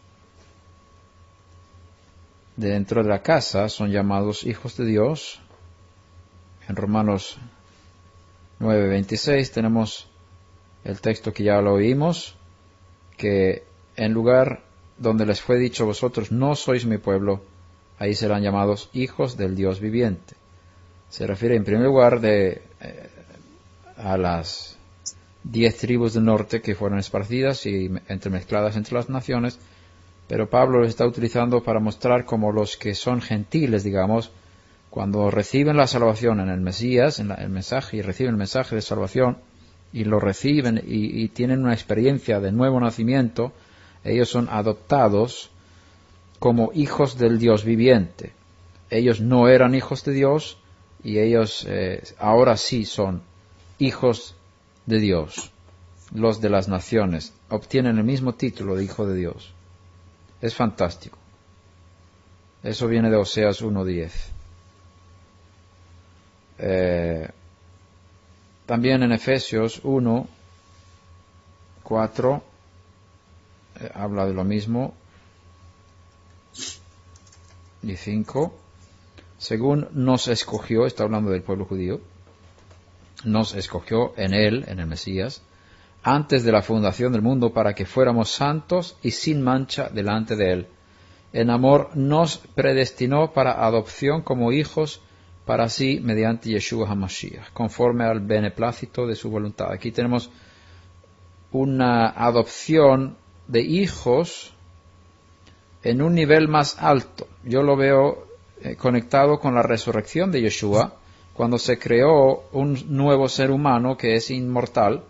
dentro de la casa son llamados hijos de Dios. En Romanos 9:26 tenemos el texto que ya lo oímos, que en lugar donde les fue dicho vosotros no sois mi pueblo, ahí serán llamados hijos del Dios viviente. Se refiere en primer lugar a las 10 tribus del norte que fueron esparcidas y entremezcladas entre las naciones, pero Pablo lo está utilizando para mostrar cómo los que son gentiles, digamos, cuando reciben la salvación en el Mesías, en el mensaje, y reciben el mensaje de salvación, y lo reciben y tienen una experiencia de nuevo nacimiento, ellos son adoptados como hijos del Dios viviente. Ellos no eran hijos de Dios, y ellos ahora sí son hijos de Dios. Los de las naciones obtienen el mismo título de hijo de Dios. Es fantástico. Eso viene de Oseas 1:10. También en Efesios 1:4 habla de lo mismo, y 5, según nos escogió, está hablando del pueblo judío, nos escogió en él, en el Mesías, antes de la fundación del mundo, para que fuéramos santos y sin mancha delante de él. En amor nos predestinó para adopción como hijos para sí mediante Yeshua HaMashiach, conforme al beneplácito de su voluntad. Aquí tenemos una adopción de hijos en un nivel más alto. Yo lo veo conectado con la resurrección de Yeshua, cuando se creó un nuevo ser humano que es inmortal,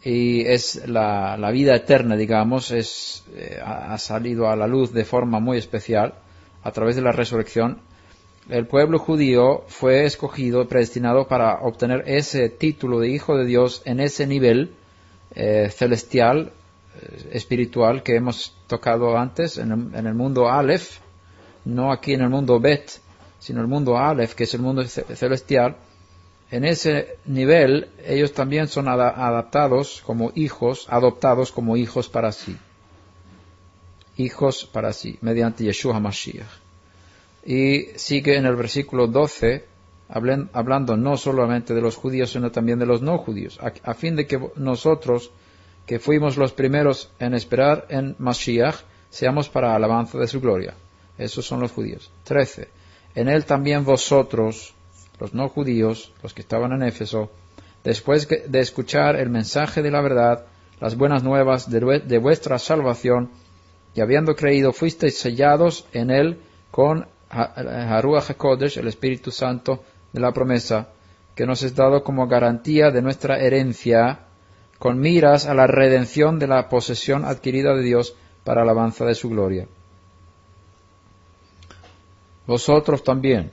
y es la vida eterna, digamos, ha salido a la luz de forma muy especial a través de la resurrección. El pueblo judío fue escogido, predestinado para obtener ese título de hijo de Dios en ese nivel celestial, espiritual, que hemos tocado antes en el mundo Aleph, no aquí en el mundo Bet, sino el mundo Aleph, que es el mundo celestial. En ese nivel ellos también son adoptados como hijos para sí. Hijos para sí, mediante Yeshua HaMashiach. Y sigue en el versículo 12, hablando no solamente de los judíos, sino también de los no judíos, a fin de que nosotros, que fuimos los primeros en esperar en Mashiach, seamos para alabanza de su gloria. Esos son los judíos. 13. En él también vosotros, los no judíos, los que estaban en Éfeso, después de escuchar el mensaje de la verdad, las buenas nuevas de vuestra salvación, y habiendo creído, fuisteis sellados en él con Haruach HaKodesh, el Espíritu Santo de la promesa, que nos es dado como garantía de nuestra herencia, con miras a la redención de la posesión adquirida de Dios para alabanza de su gloria. Vosotros también,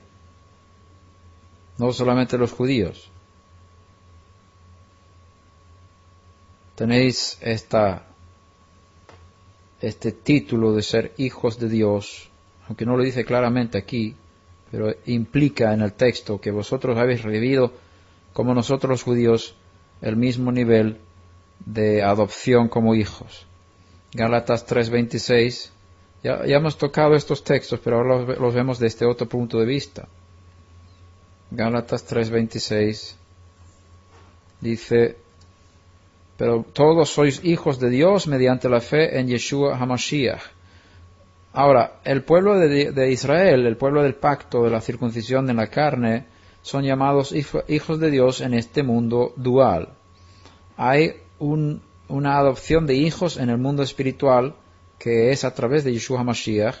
no solamente los judíos, tenéis este título de ser hijos de Dios, aunque no lo dice claramente aquí, pero implica en el texto que vosotros habéis recibido, como nosotros los judíos, el mismo nivel de adopción como hijos. Gálatas 3:26, ya hemos tocado estos textos, pero ahora los vemos desde otro punto de vista. Gálatas 3:26 dice: pero todos sois hijos de Dios mediante la fe en Yeshua HaMashiach. Ahora, el pueblo de Israel, el pueblo del pacto de la circuncisión de la carne, son llamados hijos de Dios en este mundo dual. Hay una adopción de hijos en el mundo espiritual, que es a través de Yeshua HaMashiach,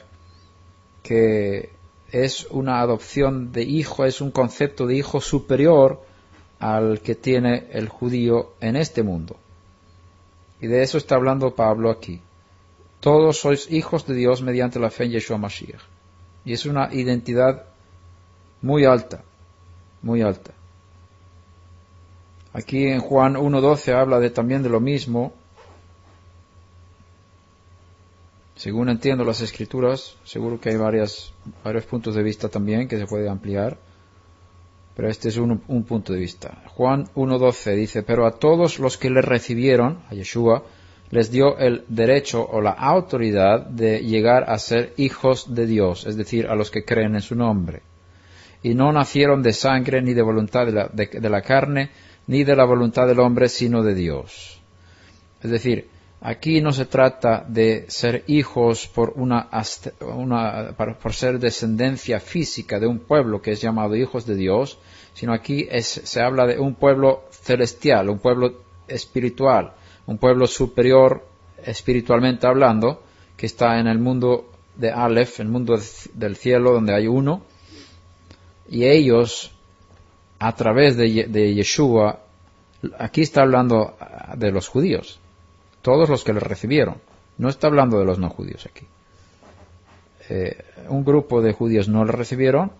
que es una adopción de hijo, es un concepto de hijo superior al que tiene el judío en este mundo. Y de eso está hablando Pablo aquí. Todos sois hijos de Dios mediante la fe en Yeshua Mashiach. Y es una identidad muy alta, muy alta. Aquí en Juan 1.12 habla también de lo mismo. Según entiendo las escrituras, seguro que hay varios puntos de vista también que se puede ampliar, pero este es un punto de vista. Juan 1.12 dice, pero a todos los que le recibieron, a Yeshua, les dio el derecho o la autoridad de llegar a ser hijos de Dios, es decir, a los que creen en su nombre. Y no nacieron de sangre, ni de voluntad de la carne, ni de la voluntad del hombre, sino de Dios. Es decir, aquí no se trata de ser hijos por ser descendencia física de un pueblo que es llamado hijos de Dios, sino aquí se habla de un pueblo celestial, un pueblo espiritual, un pueblo superior espiritualmente hablando, que está en el mundo de Aleph, el mundo del cielo donde hay uno, y ellos, a través de Yeshua, aquí está hablando de los judíos, todos los que le recibieron, no está hablando de los no judíos aquí. Un grupo de judíos no le recibieron,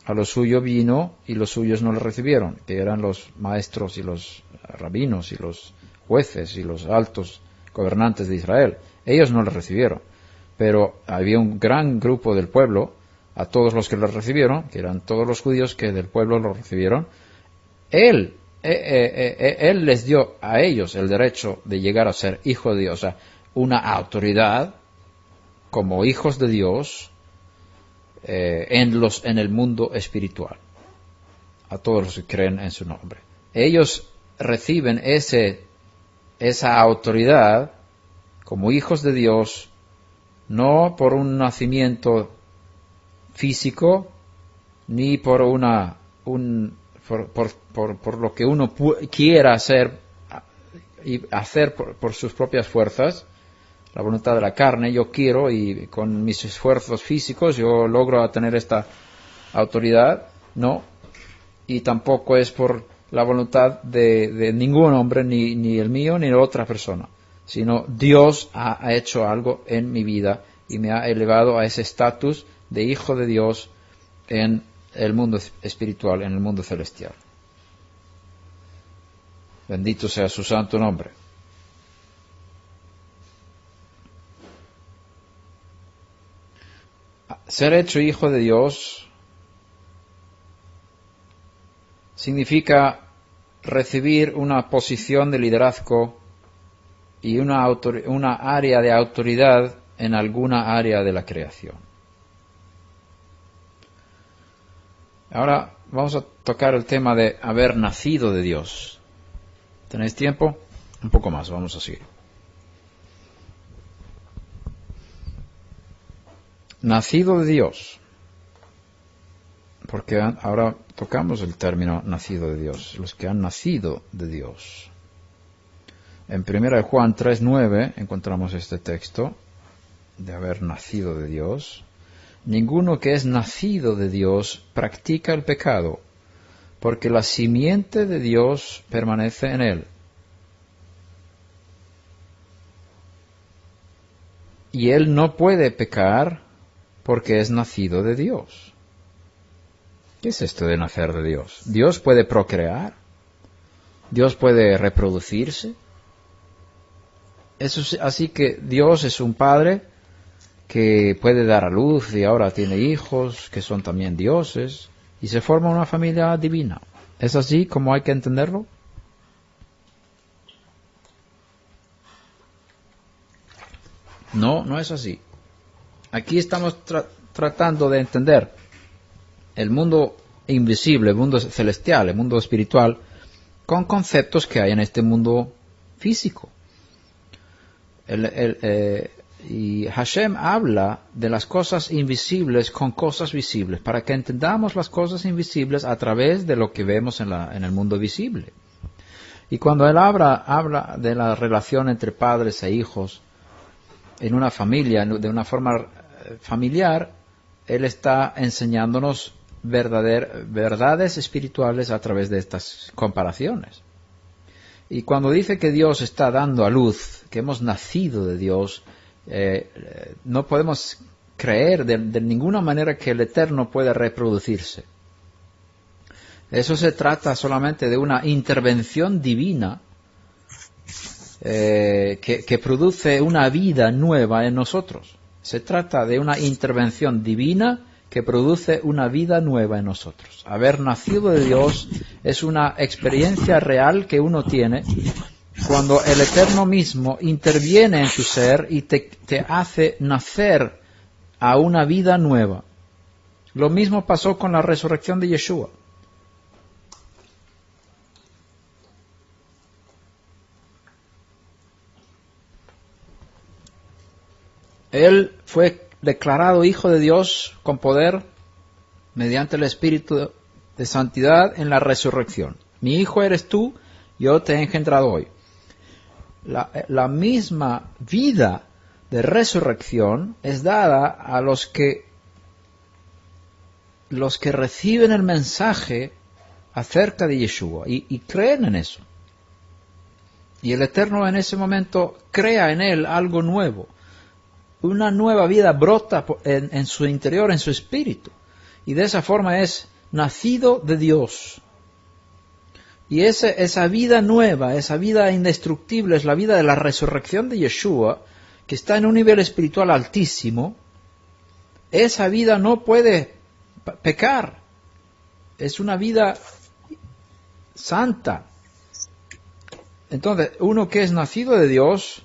a lo suyo vino y los suyos no le recibieron, que eran los maestros y los rabinos y los jueces y los altos gobernantes de Israel. Ellos no le recibieron, pero había un gran grupo del pueblo, a todos los que le recibieron, que eran todos los judíos que del pueblo lo recibieron. Él les dio a ellos el derecho de llegar a ser hijo de Dios, o sea, una autoridad como hijos de Dios en el mundo espiritual, a todos los que creen en su nombre. Ellos reciben esa autoridad como hijos de Dios, no por un nacimiento físico, ni por por lo que uno quiera hacer y hacer por sus propias fuerzas, la voluntad de la carne. Yo quiero y con mis esfuerzos físicos yo logro tener esta autoridad, no, y tampoco es por la voluntad de ningún hombre, ni el mío, ni de otra persona, sino Dios ha hecho algo en mi vida y me ha elevado a ese estatus de hijo de Dios en el mundo espiritual, en el mundo celestial. Bendito sea su santo nombre. Ser hecho hijo de Dios significa recibir una posición de liderazgo y una área de autoridad en alguna área de la creación. Ahora vamos a tocar el tema de haber nacido de Dios. ¿Tenéis tiempo? Un poco más, vamos a seguir. Nacido de Dios. Porque ahora tocamos el término nacido de Dios. Los que han nacido de Dios. En 1 Juan 3:9 encontramos este texto de haber nacido de Dios. Ninguno que es nacido de Dios practica el pecado, porque la simiente de Dios permanece en él. Y él no puede pecar porque es nacido de Dios. ¿Qué es esto de nacer de Dios? ¿Dios puede procrear? ¿Dios puede reproducirse? Así que Dios es un Padre que puede dar a luz y ahora tiene hijos que son también dioses y se forma una familia divina. ¿Es así como hay que entenderlo? No, no es así. Aquí estamos tratando de entender el mundo invisible, el mundo celestial, el mundo espiritual, con conceptos que hay en este mundo físico. Y Hashem habla de las cosas invisibles con cosas visibles, para que entendamos las cosas invisibles a través de lo que vemos en el mundo visible. Y cuando él habla de la relación entre padres e hijos en una familia, de una forma familiar, él está enseñándonos verdades espirituales a través de estas comparaciones. Y cuando dice que Dios está dando a luz, que hemos nacido de Dios, no podemos creer de ninguna manera que el Eterno pueda reproducirse. Eso se trata solamente de una intervención divina que produce una vida nueva en nosotros. Se trata de una intervención divina que produce una vida nueva en nosotros. Haber nacido de Dios es una experiencia real que uno tiene cuando el Eterno mismo interviene en tu ser y te hace nacer a una vida nueva. Lo mismo pasó con la resurrección de Yeshua. Él fue declarado Hijo de Dios con poder mediante el Espíritu de Santidad en la resurrección. Mi Hijo eres tú, yo te he engendrado hoy. La misma vida de resurrección es dada a los que reciben el mensaje acerca de Yeshua y creen en eso. Y el Eterno en ese momento crea en él algo nuevo. Una nueva vida brota en su interior, en su espíritu. Y de esa forma es nacido de Dios. Y esa vida nueva, esa vida indestructible, es la vida de la resurrección de Yeshua, que está en un nivel espiritual altísimo. Esa vida no puede pecar. Es una vida santa. Entonces, uno que es nacido de Dios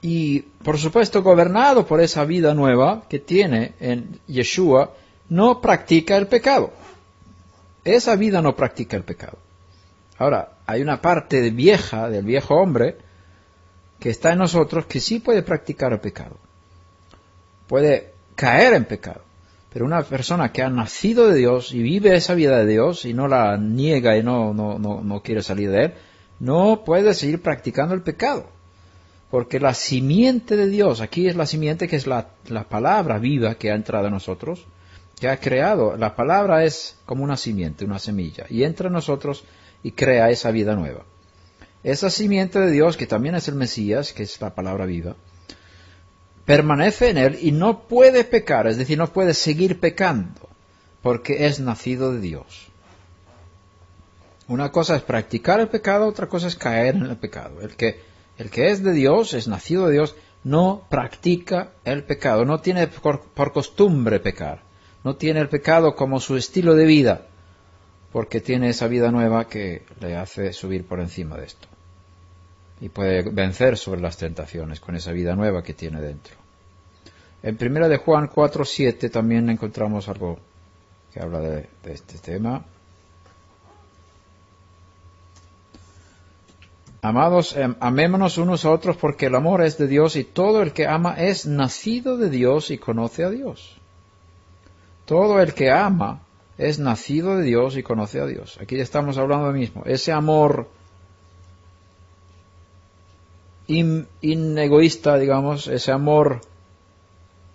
y, por supuesto, gobernado por esa vida nueva que tiene en Yeshua, no practica el pecado. Esa vida no practica el pecado. Ahora, hay una parte vieja, del viejo hombre, que está en nosotros, que sí puede practicar el pecado. Puede caer en pecado. Pero una persona que ha nacido de Dios y vive esa vida de Dios y no la niega y no quiere salir de él, no puede seguir practicando el pecado. Porque la simiente de Dios, aquí es la simiente que es la palabra viva que ha entrado en nosotros, que ha creado. La palabra es como una simiente, una semilla, y entra en nosotros y crea esa vida nueva. Esa simiente de Dios, que también es el Mesías, que es la palabra viva, permanece en él y no puede pecar, es decir, no puede seguir pecando, porque es nacido de Dios. Una cosa es practicar el pecado, otra cosa es caer en el pecado. El que es de Dios, es nacido de Dios, no practica el pecado, no tiene por costumbre pecar, no tiene el pecado como su estilo de vida, porque tiene esa vida nueva que le hace subir por encima de esto. Y puede vencer sobre las tentaciones con esa vida nueva que tiene dentro. En 1 de Juan 4:7 también encontramos algo que habla de este tema. Amados, amémonos unos a otros porque el amor es de Dios y todo el que ama es nacido de Dios y conoce a Dios. Todo el que ama es nacido de Dios y conoce a Dios. Aquí estamos hablando de mismo. Ese amor inegoísta, digamos, ese amor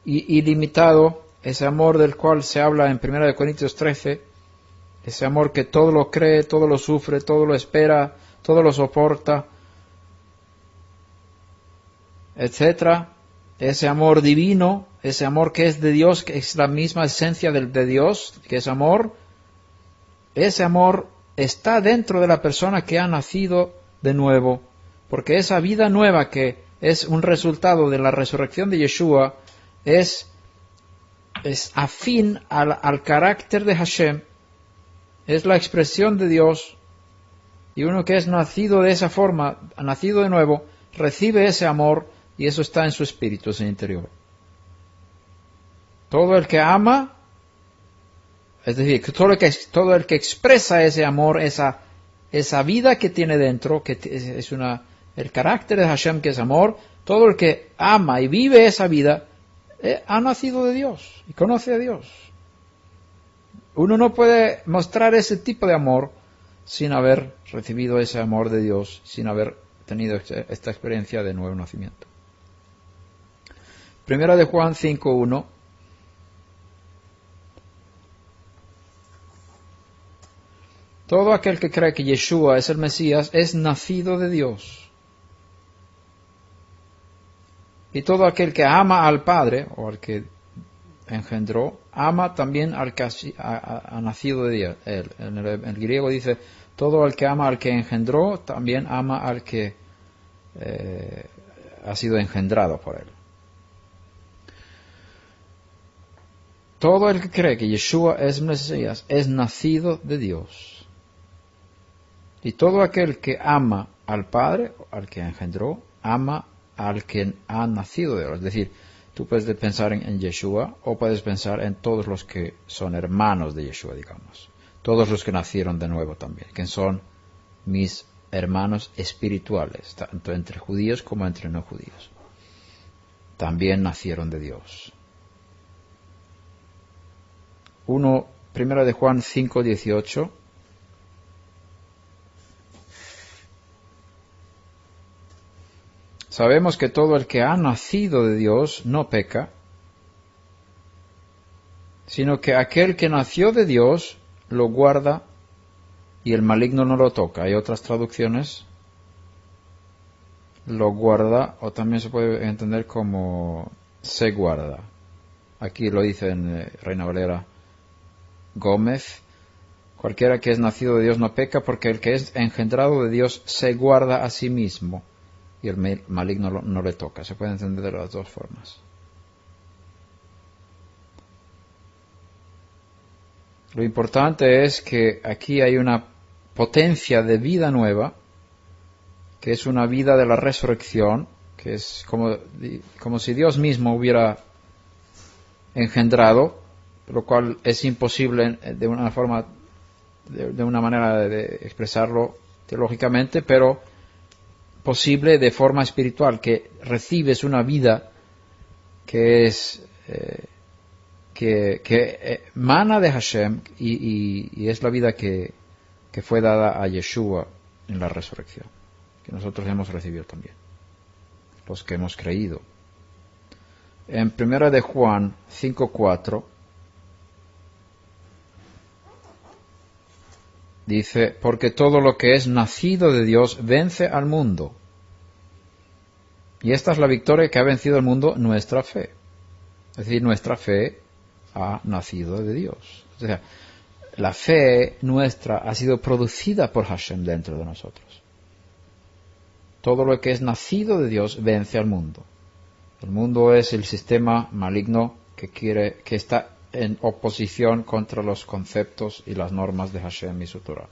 ilimitado, ese amor del cual se habla en 1 Corintios 13, ese amor que todo lo cree, todo lo sufre, todo lo espera, todo lo soporta, etcétera. Ese amor divino, ese amor que es de Dios, que es la misma esencia de Dios, que es amor, ese amor está dentro de la persona que ha nacido de nuevo, porque esa vida nueva que es un resultado de la resurrección de Yeshua es afín al carácter de Hashem, es la expresión de Dios. Y uno que es nacido de esa forma, nacido de nuevo, recibe ese amor y eso está en su espíritu, en su interior. Todo el que ama, es decir, todo el que expresa ese amor, esa vida que tiene dentro, que es el carácter de Hashem que es amor, todo el que ama y vive esa vida, ha nacido de Dios y conoce a Dios. Uno no puede mostrar ese tipo de amor sin haber recibido ese amor de Dios, sin haber tenido esta experiencia de nuevo nacimiento. Primera de Juan 5:1. Todo aquel que cree que Yeshua es el Mesías es nacido de Dios. Y todo aquel que ama al Padre, o al que engendró, ama también al que ha nacido de él. En el griego dice, todo el que ama al que engendró, también ama al que ha sido engendrado por él. Todo el que cree que Yeshua es Mesías es nacido de Dios. Y todo aquel que ama al Padre, al que engendró, ama al que ha nacido de él. Es decir, tú puedes pensar en Yeshua o puedes pensar en todos los que son hermanos de Yeshua, digamos. Todos los que nacieron de nuevo también, que son mis hermanos espirituales, tanto entre judíos como entre no judíos. También nacieron de Dios. Primera de Juan 5:18. Sabemos que todo el que ha nacido de Dios no peca, sino que aquel que nació de Dios lo guarda y el maligno no lo toca. Hay otras traducciones, lo guarda, o también se puede entender como se guarda. Aquí lo dice en Reina Valera Gómez, cualquiera que es nacido de Dios no peca, porque el que es engendrado de Dios se guarda a sí mismo y el maligno no le toca. Se puede entender de las dos formas. Lo importante es que aquí hay una potencia de vida nueva, que es una vida de la resurrección, que es como si Dios mismo hubiera engendrado, lo cual es imposible de una forma, de una manera de expresarlo teológicamente, pero posible de forma espiritual, que recibes una vida que es que emana de Hashem y es la vida que fue dada a Yeshua en la resurrección, que nosotros hemos recibido también, los que hemos creído. En 1 de Juan 5:4 dice, porque todo lo que es nacido de Dios vence al mundo. Y esta es la victoria que ha vencido al mundo, nuestra fe. Es decir, nuestra fe ha nacido de Dios. O sea, la fe nuestra ha sido producida por Hashem dentro de nosotros. Todo lo que es nacido de Dios vence al mundo. El mundo es el sistema maligno que está en oposición contra los conceptos y las normas de Hashem y su Torah.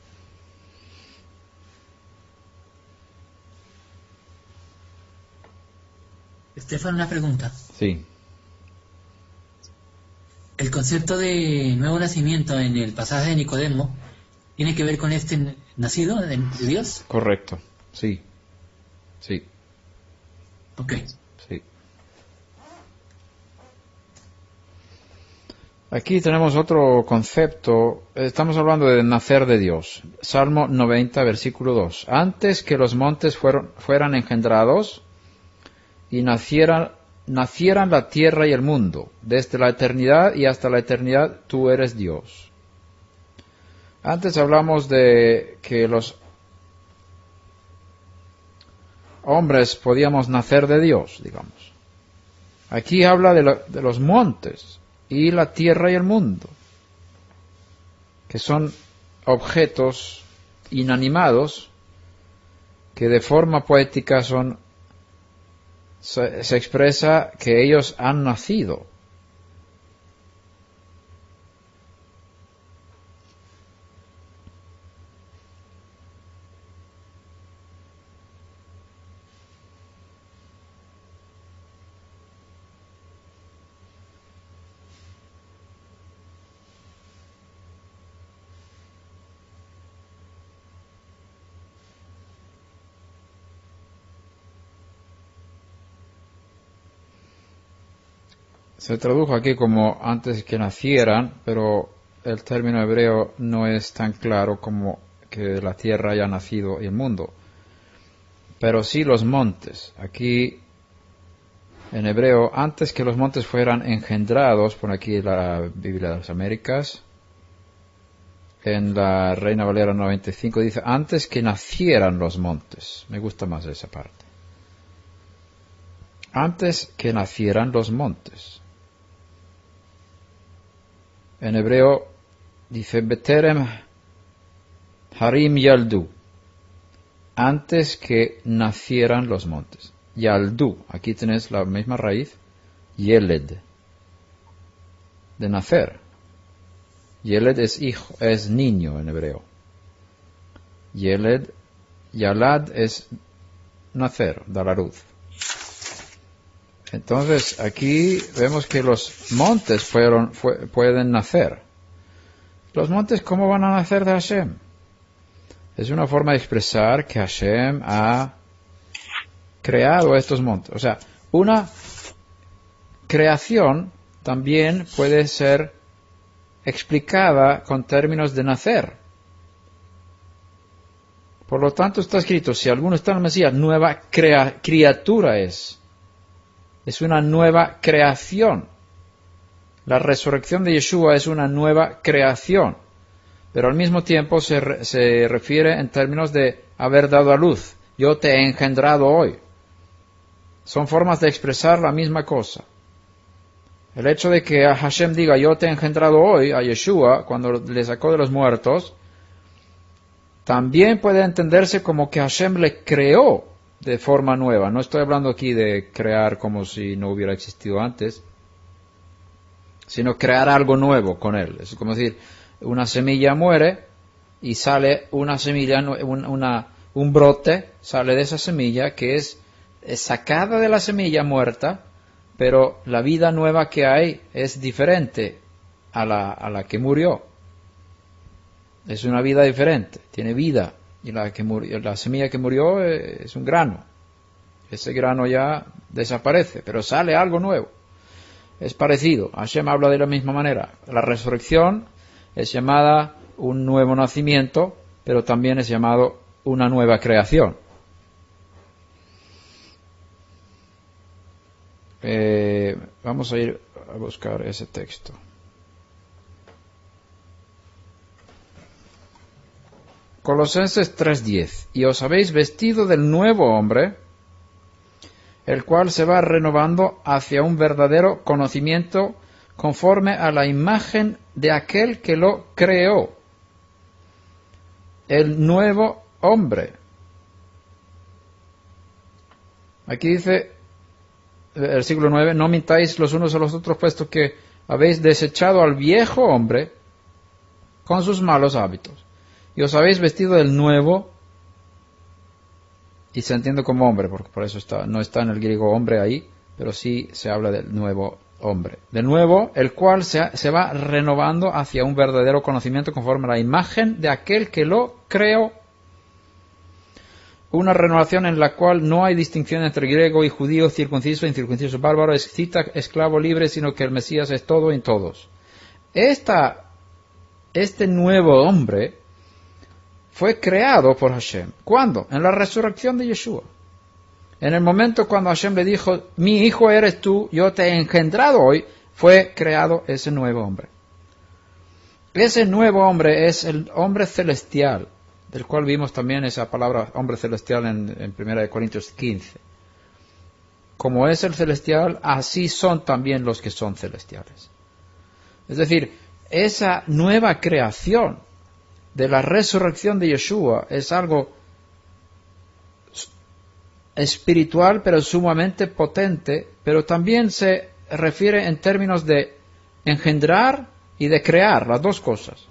Estefan, una pregunta. Sí. El concepto de nuevo nacimiento en el pasaje de Nicodemo tiene que ver con este nacido de Dios. Correcto. Sí. Sí. Ok. Sí. Aquí tenemos otro concepto. Estamos hablando de nacer de Dios. Salmo 90, versículo 2. Antes que los montes fueran engendrados y nacieran la tierra y el mundo, desde la eternidad y hasta la eternidad tú eres Dios. Antes hablamos de que los hombres podíamos nacer de Dios, digamos. Aquí habla de los montes y la tierra y el mundo, que son objetos inanimados que de forma poética se expresa que ellos han nacido. Se tradujo aquí como antes que nacieran, pero el término hebreo no es tan claro como que la tierra haya nacido y el mundo. Pero sí los montes. Aquí en hebreo, antes que los montes fueran engendrados, por aquí la Biblia de las Américas, en la Reina Valera 95 dice, antes que nacieran los montes. Me gusta más esa parte. Antes que nacieran los montes. En hebreo dice, Beterem Harim Yaldu. Antes que nacieran los montes. Yaldu, aquí tenés la misma raíz, Yeled, de nacer. Yeled es hijo, es niño en hebreo. Yeled, Yalad es nacer, dar a luz. Entonces aquí vemos que los montes pueden nacer. ¿Los montes cómo van a nacer de Hashem? Es una forma de expresar que Hashem ha creado estos montes. O sea, una creación también puede ser explicada con términos de nacer. Por lo tanto está escrito, si alguno está en el Mesías, nueva criatura es. Es una nueva creación. La resurrección de Yeshua es una nueva creación. Pero al mismo tiempo se refiere en términos de haber dado a luz. Yo te he engendrado hoy. Son formas de expresar la misma cosa. El hecho de que Hashem diga yo te he engendrado hoy a Yeshua cuando le sacó de los muertos, también puede entenderse como que Hashem le creó de forma nueva. No estoy hablando aquí de crear como si no hubiera existido antes, sino crear algo nuevo con él. Es como decir, una semilla muere y sale una semilla, un brote, sale de esa semilla que es sacada de la semilla muerta, pero la vida nueva que hay es diferente a la que murió. Es una vida diferente, tiene vida, y la semilla que murió es un grano. Ese grano ya desaparece, pero sale algo nuevo. Es parecido, Hashem habla de la misma manera. La resurrección es llamada un nuevo nacimiento, pero también es llamado una nueva creación. Vamos a ir a buscar ese texto. Colosenses 3:10. Y os habéis vestido del nuevo hombre, el cual se va renovando hacia un verdadero conocimiento conforme a la imagen de aquel que lo creó. El nuevo hombre. Aquí dice, versículo 9, no mintáis los unos a los otros, puesto que habéis desechado al viejo hombre con sus malos hábitos, y os habéis vestido del nuevo, y se entiende como hombre, porque por eso no está en el griego hombre ahí, pero sí se habla del nuevo hombre. De nuevo, el cual se va renovando hacia un verdadero conocimiento conforme a la imagen de aquel que lo creó. Una renovación en la cual no hay distinción entre griego y judío, circunciso, incircunciso, bárbaro, escita, esclavo, libre, sino que el Mesías es todo en todos. Este nuevo hombre fue creado por Hashem. ¿Cuándo? En la resurrección de Yeshua. En el momento cuando Hashem le dijo, mi hijo eres tú, yo te he engendrado hoy, fue creado ese nuevo hombre. Ese nuevo hombre es el hombre celestial, del cual vimos también esa palabra hombre celestial en 1 Corintios 15. Como es el celestial, así son también los que son celestiales. Es decir, esa nueva creación de la resurrección de Yeshua es algo espiritual, pero sumamente potente, pero también se refiere en términos de engendrar y de crear, las dos cosas.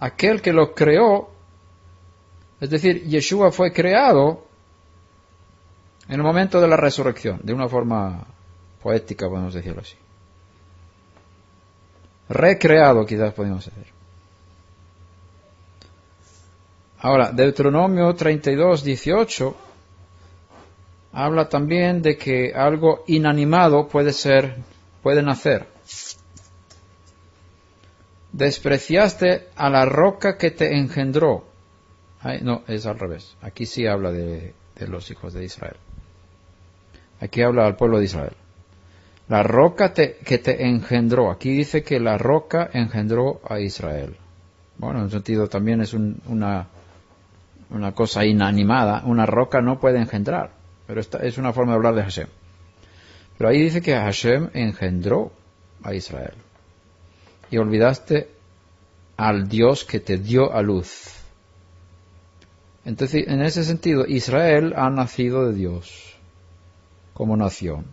Aquel que lo creó, es decir, Yeshua fue creado en el momento de la resurrección, de una forma poética, podemos decirlo así. Recreado, quizás podemos decir. Ahora, Deuteronomio 32:18 habla también de que algo inanimado puede nacer. Despreciaste a la roca que te engendró. Ay, no, es al revés. Aquí sí habla de los hijos de Israel. Aquí habla al pueblo de Israel. La roca que te engendró. Aquí dice que la roca engendró a Israel. Bueno, en un sentido también es una cosa inanimada. Una roca no puede engendrar. Pero esta es una forma de hablar de Hashem. Pero ahí dice que Hashem engendró a Israel. Y olvidaste al Dios que te dio a luz. Entonces, en ese sentido, Israel ha nacido de Dios como nación.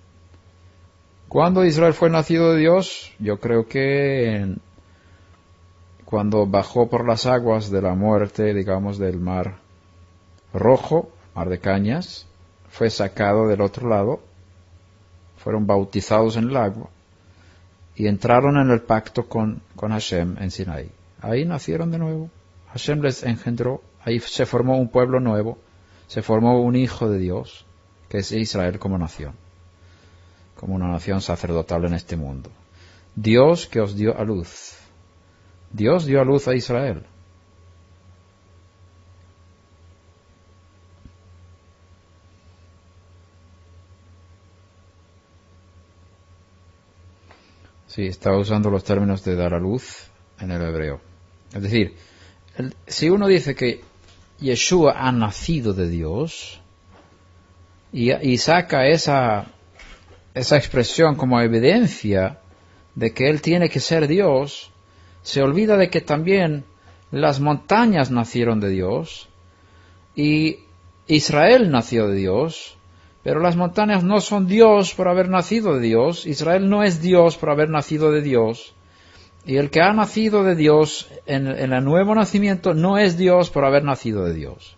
¿Cuándo Israel fue nacido de Dios? Yo creo que cuando bajó por las aguas de la muerte, digamos, del mar Rojo, mar de Cañas, fue sacado del otro lado, fueron bautizados en el agua y entraron en el pacto con Hashem en Sinaí. Ahí nacieron de nuevo. Hashem les engendró. Ahí se formó un pueblo nuevo, se formó un hijo de Dios, que es Israel como nación, como una nación sacerdotal en este mundo. Dios que os dio a luz. Dios dio a luz a Israel. Sí, estaba usando los términos de dar a luz en el hebreo. Es decir, si uno dice que Yeshua ha nacido de Dios y saca esa expresión como evidencia de que Él tiene que ser Dios, se olvida de que también las montañas nacieron de Dios y Israel nació de Dios, pero las montañas no son Dios por haber nacido de Dios, Israel no es Dios por haber nacido de Dios. Y el que ha nacido de Dios en el nuevo nacimiento no es Dios por haber nacido de Dios.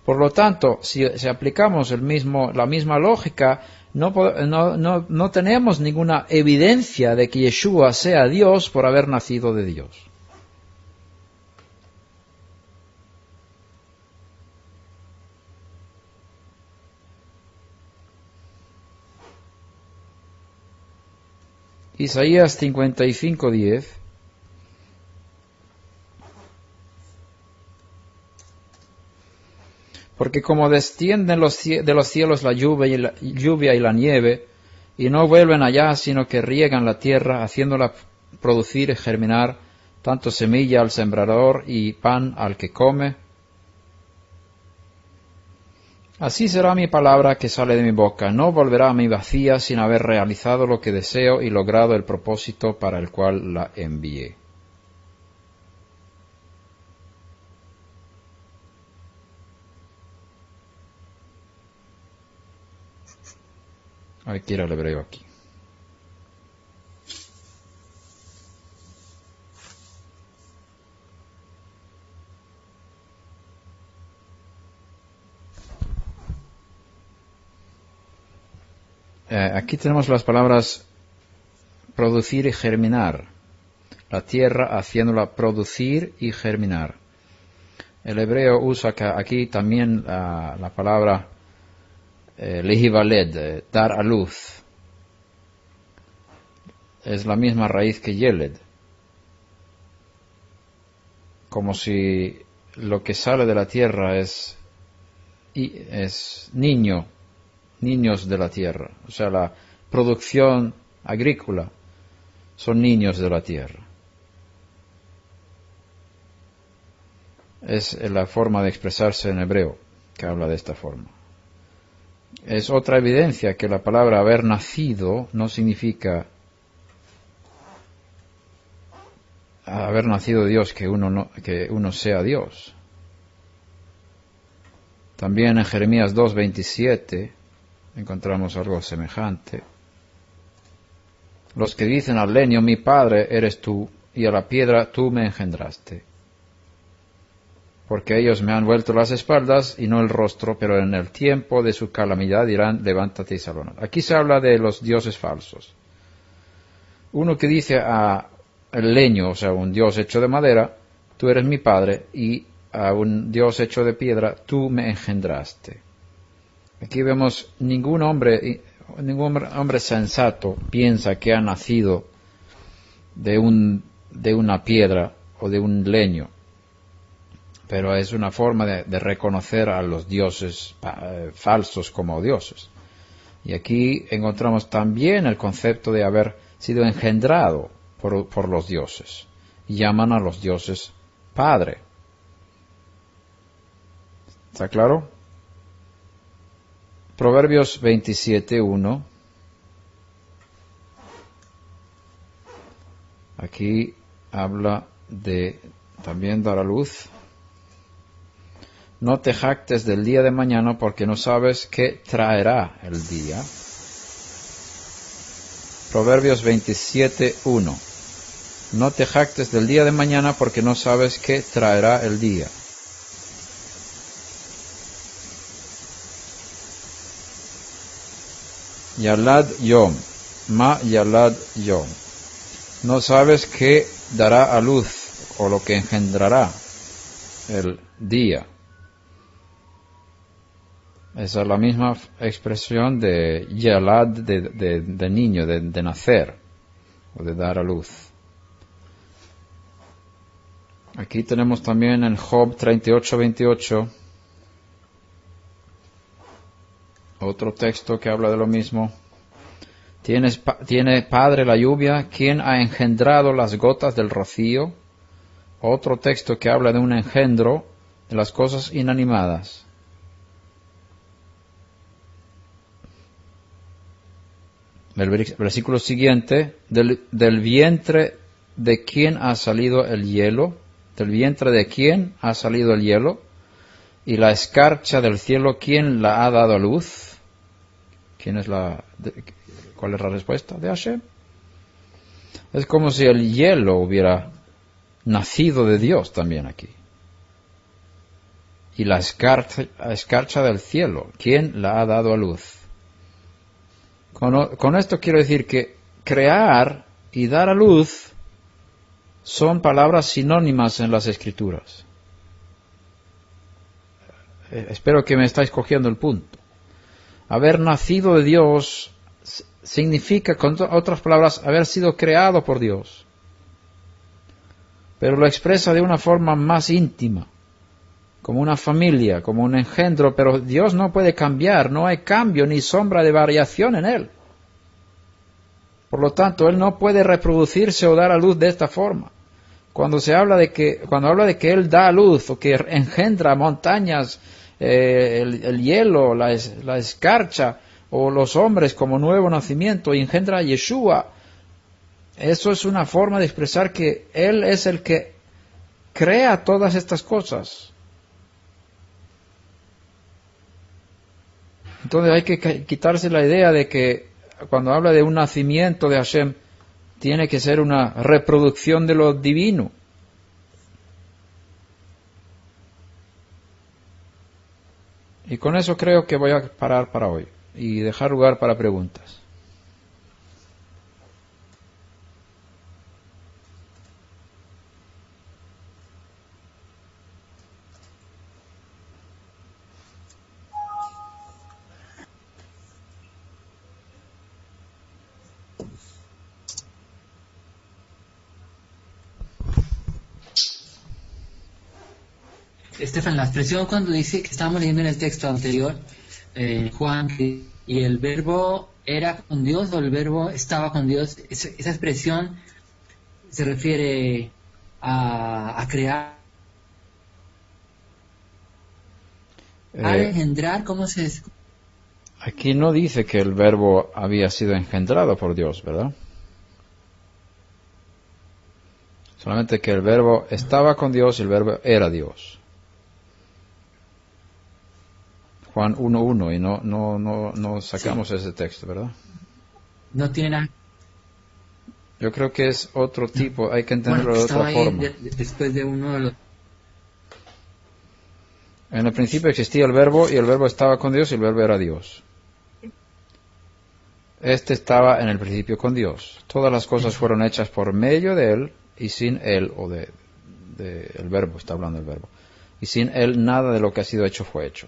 Por lo tanto, si aplicamos la misma lógica, no tenemos ninguna evidencia de que Yeshua sea Dios por haber nacido de Dios. Isaías 55:10. Porque como descienden de los cielos la lluvia y la nieve, y no vuelven allá, sino que riegan la tierra, haciéndola producir y germinar, tanto semilla al sembrador y pan al que come, así será mi palabra que sale de mi boca, no volverá a mí vacía sin haber realizado lo que deseo y logrado el propósito para el cual la envié. Hay que ir al hebreo aquí. Aquí tenemos las palabras producir y germinar. La tierra haciéndola producir y germinar. El hebreo usa aquí también la palabra lehivaled, dar a luz. Es la misma raíz que yeled. Como si lo que sale de la tierra es niños de la tierra. O sea, la producción agrícola son niños de la tierra. Es la forma de expresarse en hebreo que habla de esta forma. Es otra evidencia que la palabra haber nacido no significa haber nacido de Dios, que uno sea Dios. También en Jeremías 2:27 encontramos algo semejante. Los que dicen al leño, mi padre eres tú, y a la piedra tú me engendraste. Porque ellos me han vuelto las espaldas y no el rostro, pero en el tiempo de su calamidad dirán, levántate y sálvanos. Aquí se habla de los dioses falsos. Uno que dice a el leño, o sea, un dios hecho de madera, tú eres mi padre, y a un dios hecho de piedra, tú me engendraste. Aquí vemos ningún hombre sensato piensa que ha nacido de una piedra o de un leño. Pero es una forma de reconocer a los dioses falsos como dioses. Y aquí encontramos también el concepto de haber sido engendrado por los dioses. Y llaman a los dioses Padre. ¿Está claro? Proverbios 27:1. Aquí habla de también dar a luz. No te jactes del día de mañana porque no sabes qué traerá el día. Proverbios 27:1. No te jactes del día de mañana porque no sabes qué traerá el día. Yalad Yom, Ma Yalad Yom. No sabes qué dará a luz o lo que engendrará el día. Esa es la misma expresión de Yalad, de niño, de nacer o de dar a luz. Aquí tenemos también en Job 38:28 otro texto que habla de lo mismo. ¿Tiene padre la lluvia? ¿Quién ha engendrado las gotas del rocío? Otro texto que habla de un engendro de las cosas inanimadas. El versículo siguiente, del vientre de quién ha salido el hielo, del vientre de quién ha salido el hielo, y la escarcha del cielo, ¿quién la ha dado a luz? ¿Cuál es la respuesta de Hashem? Es como si el hielo hubiera nacido de Dios también aquí. Y la escarcha del cielo, ¿quién la ha dado a luz? Con esto quiero decir que crear y dar a luz son palabras sinónimas en las Escrituras. Espero que me estáis cogiendo el punto. Haber nacido de Dios significa, con otras palabras, haber sido creado por Dios. Pero lo expresa de una forma más íntima, como una familia, como un engendro, pero Dios no puede cambiar, no hay cambio ni sombra de variación en Él. Por lo tanto, Él no puede reproducirse o dar a luz de esta forma. Cuando habla de que Él da a luz o que engendra montañas, el hielo, la escarcha, o los hombres como nuevo nacimiento, y engendra a Yeshua, eso es una forma de expresar que Él es el que crea todas estas cosas. Entonces hay que quitarse la idea de que cuando habla de un nacimiento de Hashem, tiene que ser una reproducción de lo divino. Y con eso creo que voy a parar para hoy y dejar lugar para preguntas. Estefan, la expresión cuando dice que estábamos leyendo en el texto anterior, Juan, y el verbo era con Dios o el verbo estaba con Dios, esa expresión se refiere a crear, a engendrar, ¿cómo se dice? Aquí no dice que el verbo había sido engendrado por Dios, ¿verdad? Solamente que el verbo estaba con Dios y el verbo era Dios. Juan 1:1, y no sacamos ese texto, ¿verdad? No tiene nada. Yo creo que es otro tipo, hay que entenderlo de otra forma. Después de uno de los... En el principio existía el verbo, y el verbo estaba con Dios y el verbo era Dios. Este estaba en el principio con Dios. Todas las cosas fueron hechas por medio de Él, y sin Él, el verbo, está hablando el verbo. Y sin Él nada de lo que ha sido hecho fue hecho.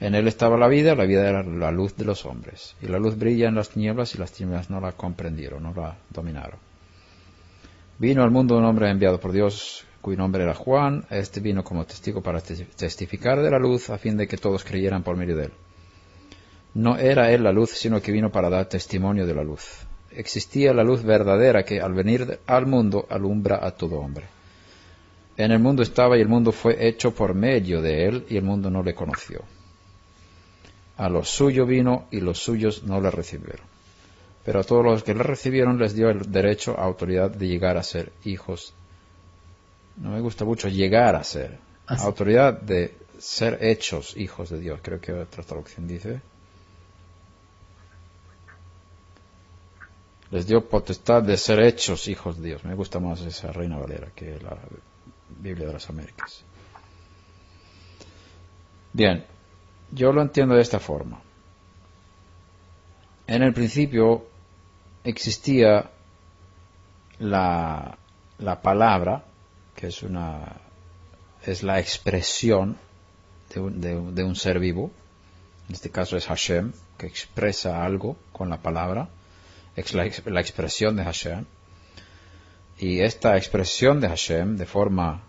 En Él estaba la vida era la luz de los hombres. Y la luz brilla en las tinieblas, y las tinieblas no la comprendieron, no la dominaron. Vino al mundo un hombre enviado por Dios, cuyo nombre era Juan. Este vino como testigo para testificar de la luz, a fin de que todos creyeran por medio de él. No era él la luz, sino que vino para dar testimonio de la luz. Existía la luz verdadera que al venir al mundo alumbra a todo hombre. En el mundo estaba y el mundo fue hecho por medio de él y el mundo no le conoció. A los suyos vino y los suyos no le recibieron. Pero a todos los que le recibieron les dio el derecho, autoridad de llegar a ser hijos. No me gusta mucho llegar a ser. Autoridad de ser hechos hijos de Dios. Creo que otra traducción dice. Les dio potestad de ser hechos hijos de Dios. Me gusta más esa Reina Valera que la Biblia de las Américas. Bien, yo lo entiendo de esta forma. En el principio existía la palabra, que es la expresión de un ser vivo. En este caso es Hashem, que expresa algo con la palabra. Es la expresión de Hashem. Y esta expresión de Hashem, de forma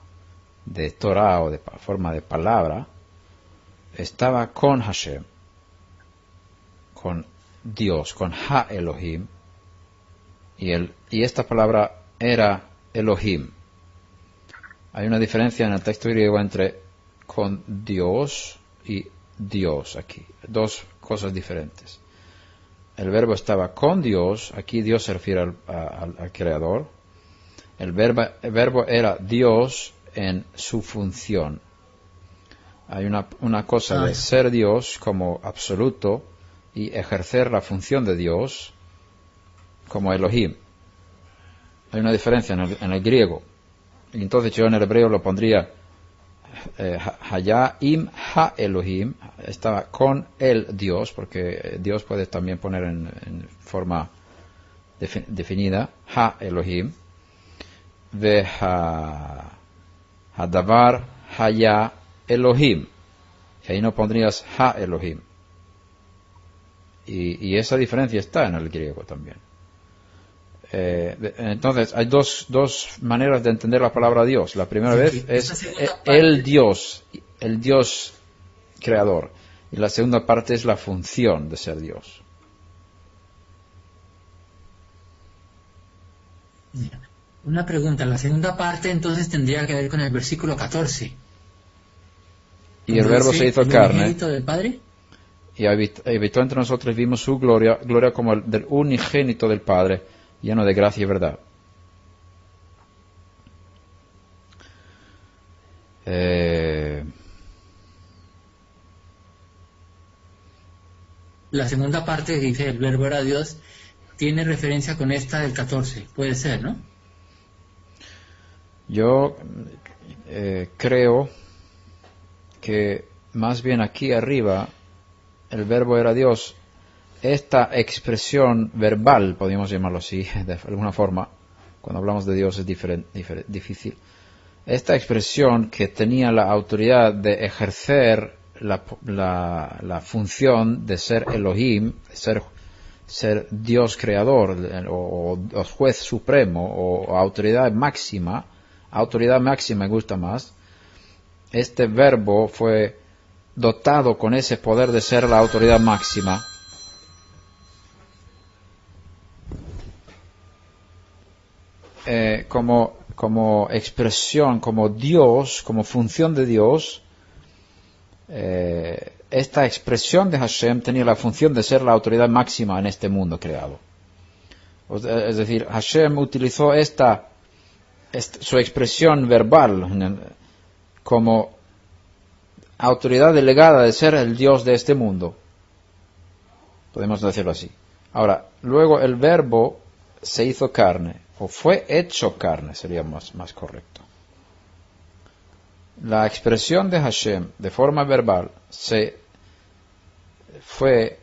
de Torah o de forma de palabra, estaba con Hashem, con Dios, con Ha Elohim, y esta palabra era Elohim. Hay una diferencia en el texto griego entre con Dios y Dios aquí, dos cosas diferentes. El verbo estaba con Dios, aquí Dios se refiere al Creador. El verbo era Dios en su función. Hay una cosa de ser Dios como absoluto y ejercer la función de Dios como Elohim. Hay una diferencia en el griego. Y entonces yo en el hebreo lo pondría Hayá im ha Elohim, estaba con el Dios, porque Dios puede también poner en forma definida, ha Elohim, ve hadavar Hayá Elohim, y ahí no pondrías ha Elohim. Y esa diferencia está en el griego también. Entonces hay dos maneras de entender la palabra Dios. La primera vez es el Dios creador, y la segunda parte es la función de ser Dios. Una pregunta, la segunda parte entonces tendría que ver con el versículo 14. Y el verbo se hizo carne unigénito del Padre, y habitó entre nosotros, y vimos su gloria como el del unigénito del Padre, lleno de gracia y verdad. La segunda parte dice el verbo era Dios, tiene referencia con esta del 14, puede ser, ¿no? Yo creo que más bien aquí arriba el verbo era Dios. Esta expresión verbal, podríamos llamarlo así, de alguna forma, cuando hablamos de Dios es difícil. Esta expresión que tenía la autoridad de ejercer la función de ser Elohim, de ser Dios creador, o juez supremo, o autoridad máxima me gusta más. Este verbo fue dotado con ese poder de ser la autoridad máxima. Como expresión, como Dios, como función de Dios, esta expresión de Hashem tenía la función de ser la autoridad máxima en este mundo creado. Es decir, Hashem utilizó su expresión verbal como autoridad delegada de ser el Dios de este mundo. Podemos decirlo así. Ahora, luego el verbo se hizo carne, o fue hecho carne, sería más correcto. La expresión de Hashem de forma verbal fue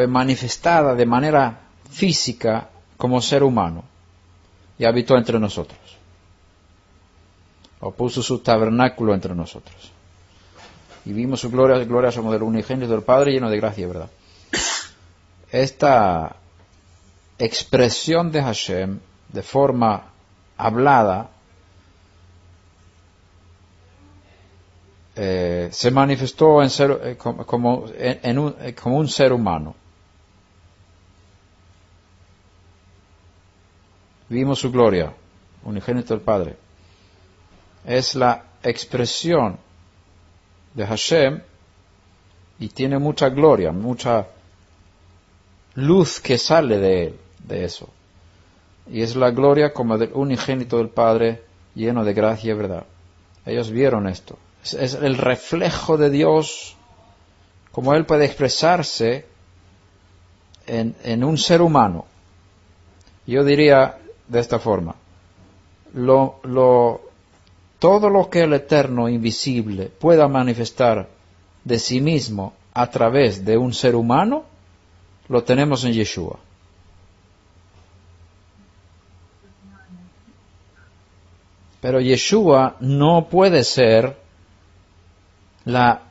manifestada de manera física como ser humano y habitó entre nosotros, o puso su tabernáculo entre nosotros, y vimos su gloria somos del unigénito del Padre, lleno de gracia y verdad. Esta expresión de Hashem de forma hablada se manifestó como un ser humano. Vimos su gloria, unigénito del Padre. Es la expresión de Hashem y tiene mucha gloria, mucha luz que sale de él, de eso. Y es la gloria como del unigénito del Padre, lleno de gracia y verdad. Ellos vieron esto. Es el reflejo de Dios, como Él puede expresarse en un ser humano. Yo diría de esta forma, todo lo que el eterno invisible pueda manifestar de sí mismo a través de un ser humano, lo tenemos en Yeshua. Pero Yeshua no puede ser la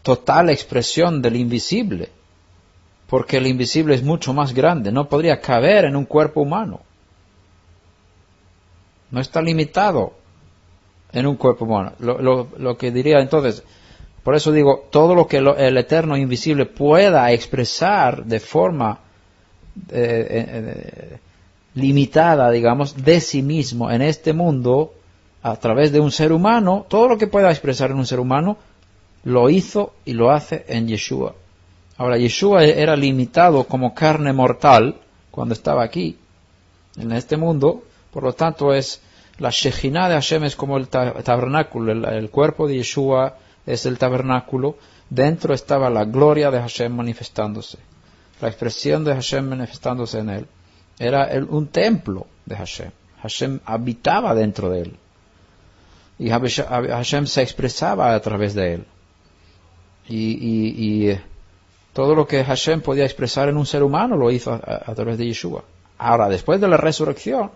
total expresión del invisible, porque el invisible es mucho más grande, no podría caber en un cuerpo humano. No está limitado en un cuerpo humano. Lo que diría entonces, por eso digo, todo lo que el eterno invisible pueda expresar de forma limitada, digamos, de sí mismo en este mundo, a través de un ser humano, todo lo que pueda expresar en un ser humano, lo hizo y lo hace en Yeshua. Ahora, Yeshua era limitado como carne mortal cuando estaba aquí, en este mundo, por lo tanto la Shejinah de Hashem es como el tabernáculo, el cuerpo de Yeshua es el tabernáculo, dentro estaba la gloria de Hashem manifestándose, la expresión de Hashem manifestándose en él. Era un templo de Hashem. Hashem habitaba dentro de él. Y Hashem se expresaba a través de él. Y todo lo que Hashem podía expresar en un ser humano lo hizo a través de Yeshua. Ahora, después de la resurrección,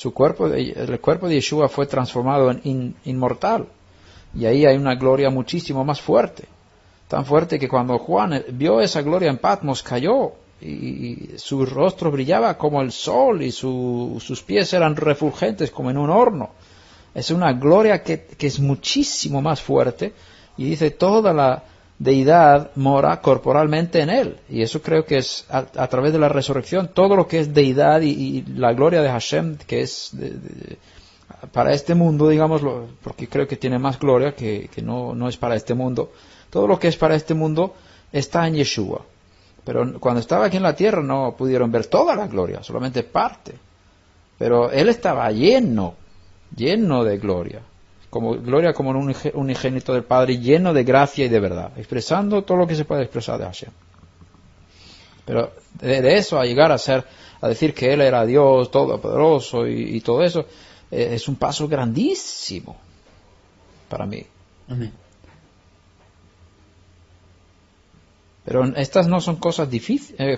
el cuerpo de Yeshua fue transformado en inmortal. Y ahí hay una gloria muchísimo más fuerte. Tan fuerte que cuando Juan vio esa gloria en Patmos, cayó. Y su rostro brillaba como el sol y sus pies eran refulgentes como en un horno. Es una gloria que es muchísimo más fuerte, y dice toda la deidad mora corporalmente en él, y eso creo que es a través de la resurrección, todo lo que es deidad y la gloria de Hashem, que es para este mundo, digámoslo, porque creo que tiene más gloria que no es para este mundo, todo lo que es para este mundo está en Yeshua. Pero cuando estaba aquí en la tierra no pudieron ver toda la gloria, solamente parte. Pero él estaba lleno de gloria, como un unigénito del Padre, lleno de gracia y de verdad, expresando todo lo que se puede expresar de Hashem. Pero de eso a llegar a decir que él era Dios todopoderoso y todo eso, es un paso grandísimo para mí. Amén. Pero estas no son cosas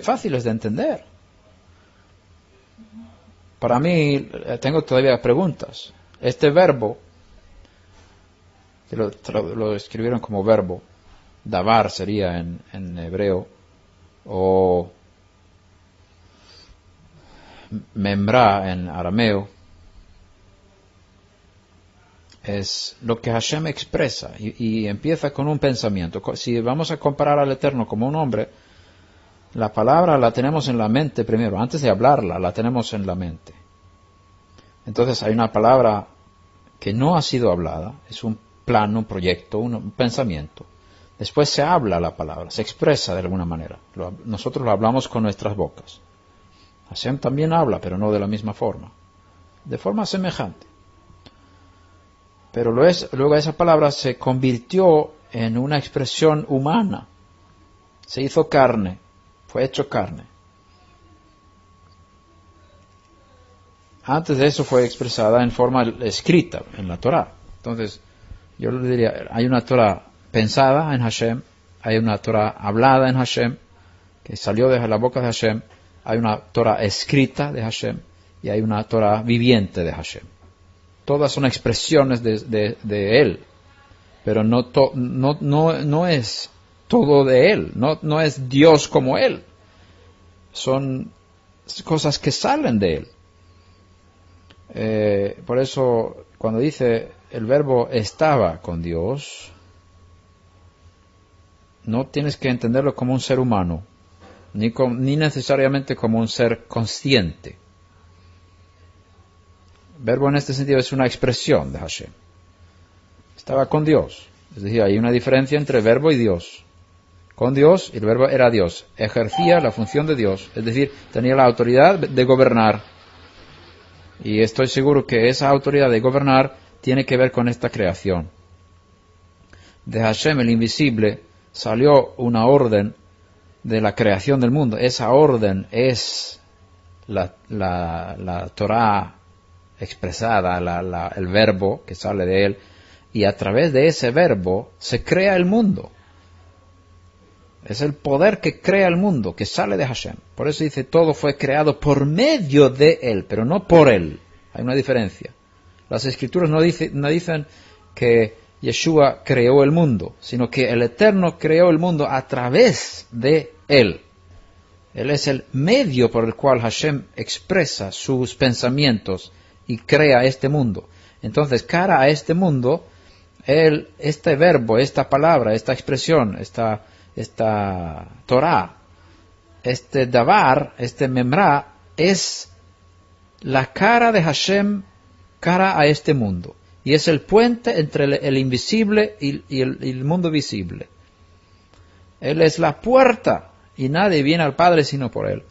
fáciles de entender. Para mí, tengo todavía preguntas. Este verbo, que lo escribieron como verbo, davar sería en hebreo, o memra en arameo, es lo que Hashem expresa y empieza con un pensamiento. Si vamos a comparar al Eterno como un hombre, la palabra la tenemos en la mente primero, antes de hablarla la tenemos en la mente. Entonces hay una palabra que no ha sido hablada, es un plano, un proyecto, un pensamiento. Después se habla la palabra, se expresa de alguna manera. Nosotros lo hablamos con nuestras bocas. Hashem también habla, pero no de la misma forma, de forma semejante. Pero luego esa palabra se convirtió en una expresión humana. Se hizo carne, fue hecho carne. Antes de eso fue expresada en forma escrita en la Torah. Entonces, yo le diría, hay una Torah pensada en Hashem, hay una Torah hablada en Hashem, que salió de la boca de Hashem, hay una Torah escrita de Hashem, y hay una Torah viviente de Hashem. Todas son expresiones de Él, pero no es todo de Él, no es Dios como Él. Son cosas que salen de Él. Por eso, cuando dice el verbo estaba con Dios, no tienes que entenderlo como un ser humano, ni necesariamente como un ser consciente. El verbo en este sentido es una expresión de Hashem. Estaba con Dios. Es decir, hay una diferencia entre verbo y Dios. Con Dios, y el verbo era Dios. Ejercía la función de Dios. Es decir, tenía la autoridad de gobernar. Y estoy seguro que esa autoridad de gobernar tiene que ver con esta creación. De Hashem, el invisible, salió una orden de la creación del mundo. Esa orden es la Torah expresada, el verbo que sale de él, y a través de ese verbo se crea el mundo. Es el poder que crea el mundo, que sale de Hashem. Por eso dice, todo fue creado por medio de él, pero no por él. Hay una diferencia. Las Escrituras no dicen que Yeshua creó el mundo, sino que el Eterno creó el mundo a través de él. Él es el medio por el cual Hashem expresa sus pensamientos y crea este mundo. Entonces, cara a este mundo, este verbo, esta palabra, esta expresión, esta Torah, este davar, este memra, es la cara de Hashem cara a este mundo. Y es el puente entre el invisible y el mundo visible. Él es la puerta y nadie viene al Padre sino por él.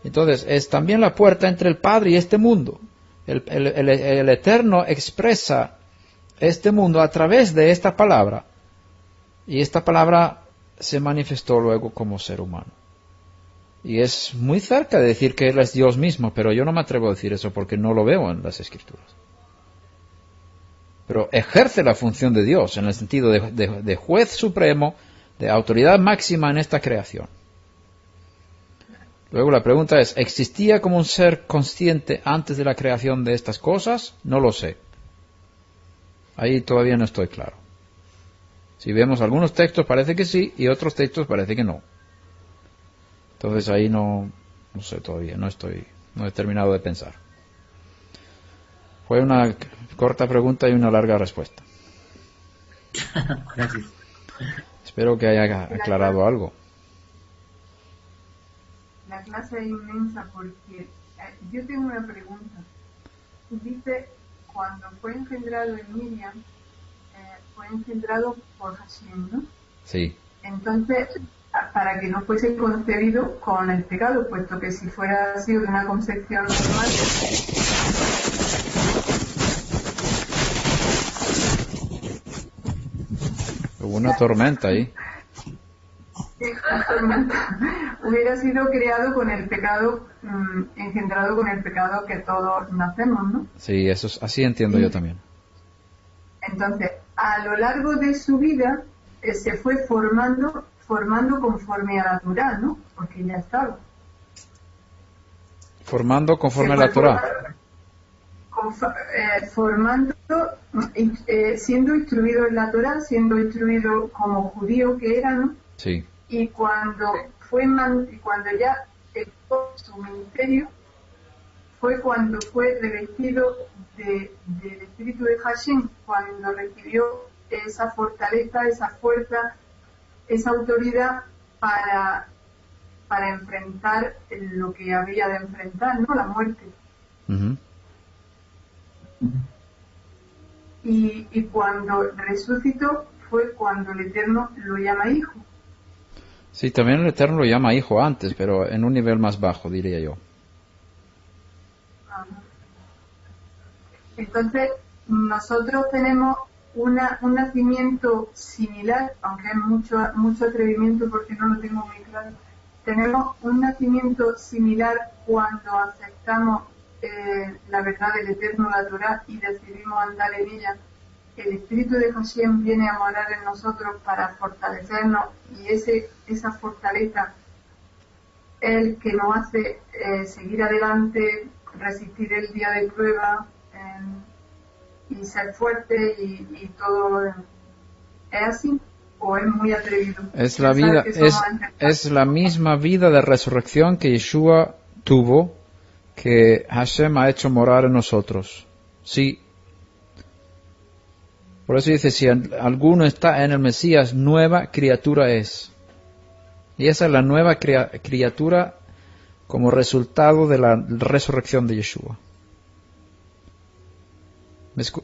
Entonces, es también la puerta entre el Padre y este mundo. El Eterno expresa este mundo a través de esta palabra. Y esta palabra se manifestó luego como ser humano. Y es muy cerca de decir que Él es Dios mismo, pero yo no me atrevo a decir eso porque no lo veo en las Escrituras. Pero ejerce la función de Dios en el sentido de juez supremo, de autoridad máxima en esta creación. Luego la pregunta es, ¿existía como un ser consciente antes de la creación de estas cosas? No lo sé. Ahí todavía no estoy claro. Si vemos algunos textos parece que sí y otros textos parece que no. Entonces ahí no sé todavía, no he terminado de pensar. Fue una corta pregunta y una larga respuesta. Gracias. Espero que haya aclarado algo. La clase es inmensa porque yo tengo una pregunta. Dice, cuando fue engendrado en Miriam, fue engendrado por Hashem, ¿no? Sí. Entonces, para que no fuese concebido con el pecado, puesto que si fuera sido de una concepción normal... Hubo una tormenta ahí. Hubiera sido creado con el pecado, engendrado con el pecado que todos nacemos, ¿no? Sí, eso es, así entiendo yo también. Entonces, a lo largo de su vida se fue formando conforme a la Torá, ¿no? Porque ya estaba. Formando conforme a la Torá. Formando, siendo instruido en la Torá, siendo instruido como judío que era, ¿no? Sí. Y cuando ya empezó su ministerio, fue cuando fue revestido del espíritu de Hashem, cuando recibió esa fortaleza, esa fuerza, esa autoridad para enfrentar lo que había de enfrentar, ¿no? La muerte. Uh-huh. Y cuando resucitó fue cuando el Eterno lo llama hijo. Sí, también el Eterno lo llama hijo antes, pero en un nivel más bajo, diría yo. Entonces, nosotros tenemos un nacimiento similar, aunque es mucho atrevimiento porque no lo tengo muy claro. Tenemos un nacimiento similar cuando aceptamos la verdad del Eterno, la Torá, y decidimos andar en ella. El Espíritu de Hashem viene a morar en nosotros para fortalecernos, y esa fortaleza es el que nos hace seguir adelante, resistir el día de prueba y ser fuerte y todo. ¿Es así? ¿O es muy atrevido? Es la vida, es la misma vida de resurrección que Yeshua tuvo, que Hashem ha hecho morar en nosotros. Sí. Por eso dice, si alguno está en el Mesías, nueva criatura es. Y esa es la nueva criatura como resultado de la resurrección de Yeshua.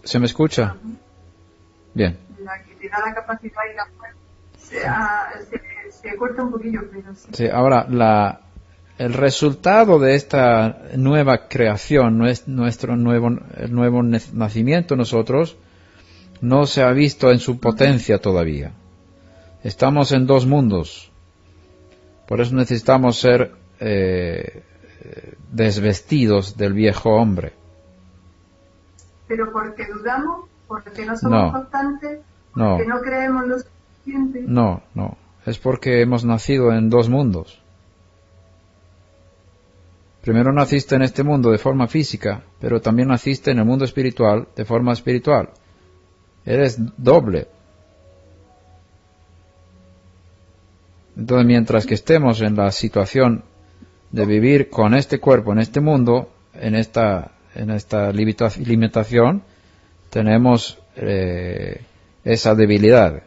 ¿Se me escucha? Bien. La que te da la capacidad y la fuerza. Se corta un poquillo, pero sí. Sí, ahora, el resultado de esta nueva creación, nuestro nuevo nacimiento nosotros, no se ha visto en su potencia todavía. Estamos en dos mundos. Por eso necesitamos ser desvestidos del viejo hombre. Pero porque dudamos, porque no somos constantes, porque no creemos lo suficiente. No. Es porque hemos nacido en dos mundos. Primero naciste en este mundo de forma física, pero también naciste en el mundo espiritual de forma espiritual. Eres doble. Entonces, mientras que estemos en la situación de vivir con este cuerpo, en este mundo, en esta limitación, tenemos esa debilidad.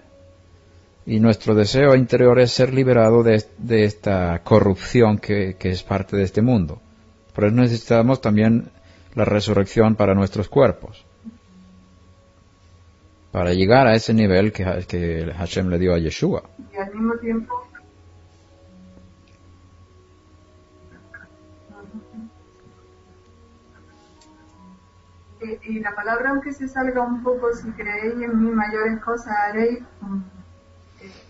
Y nuestro deseo interior es ser liberado de esta corrupción que es parte de este mundo. Por eso necesitamos también la resurrección para nuestros cuerpos. Para llegar a ese nivel que Hashem le dio a Yeshua. Y al mismo tiempo, y la palabra, aunque se salga un poco, si creéis en mí mayores cosas haréis,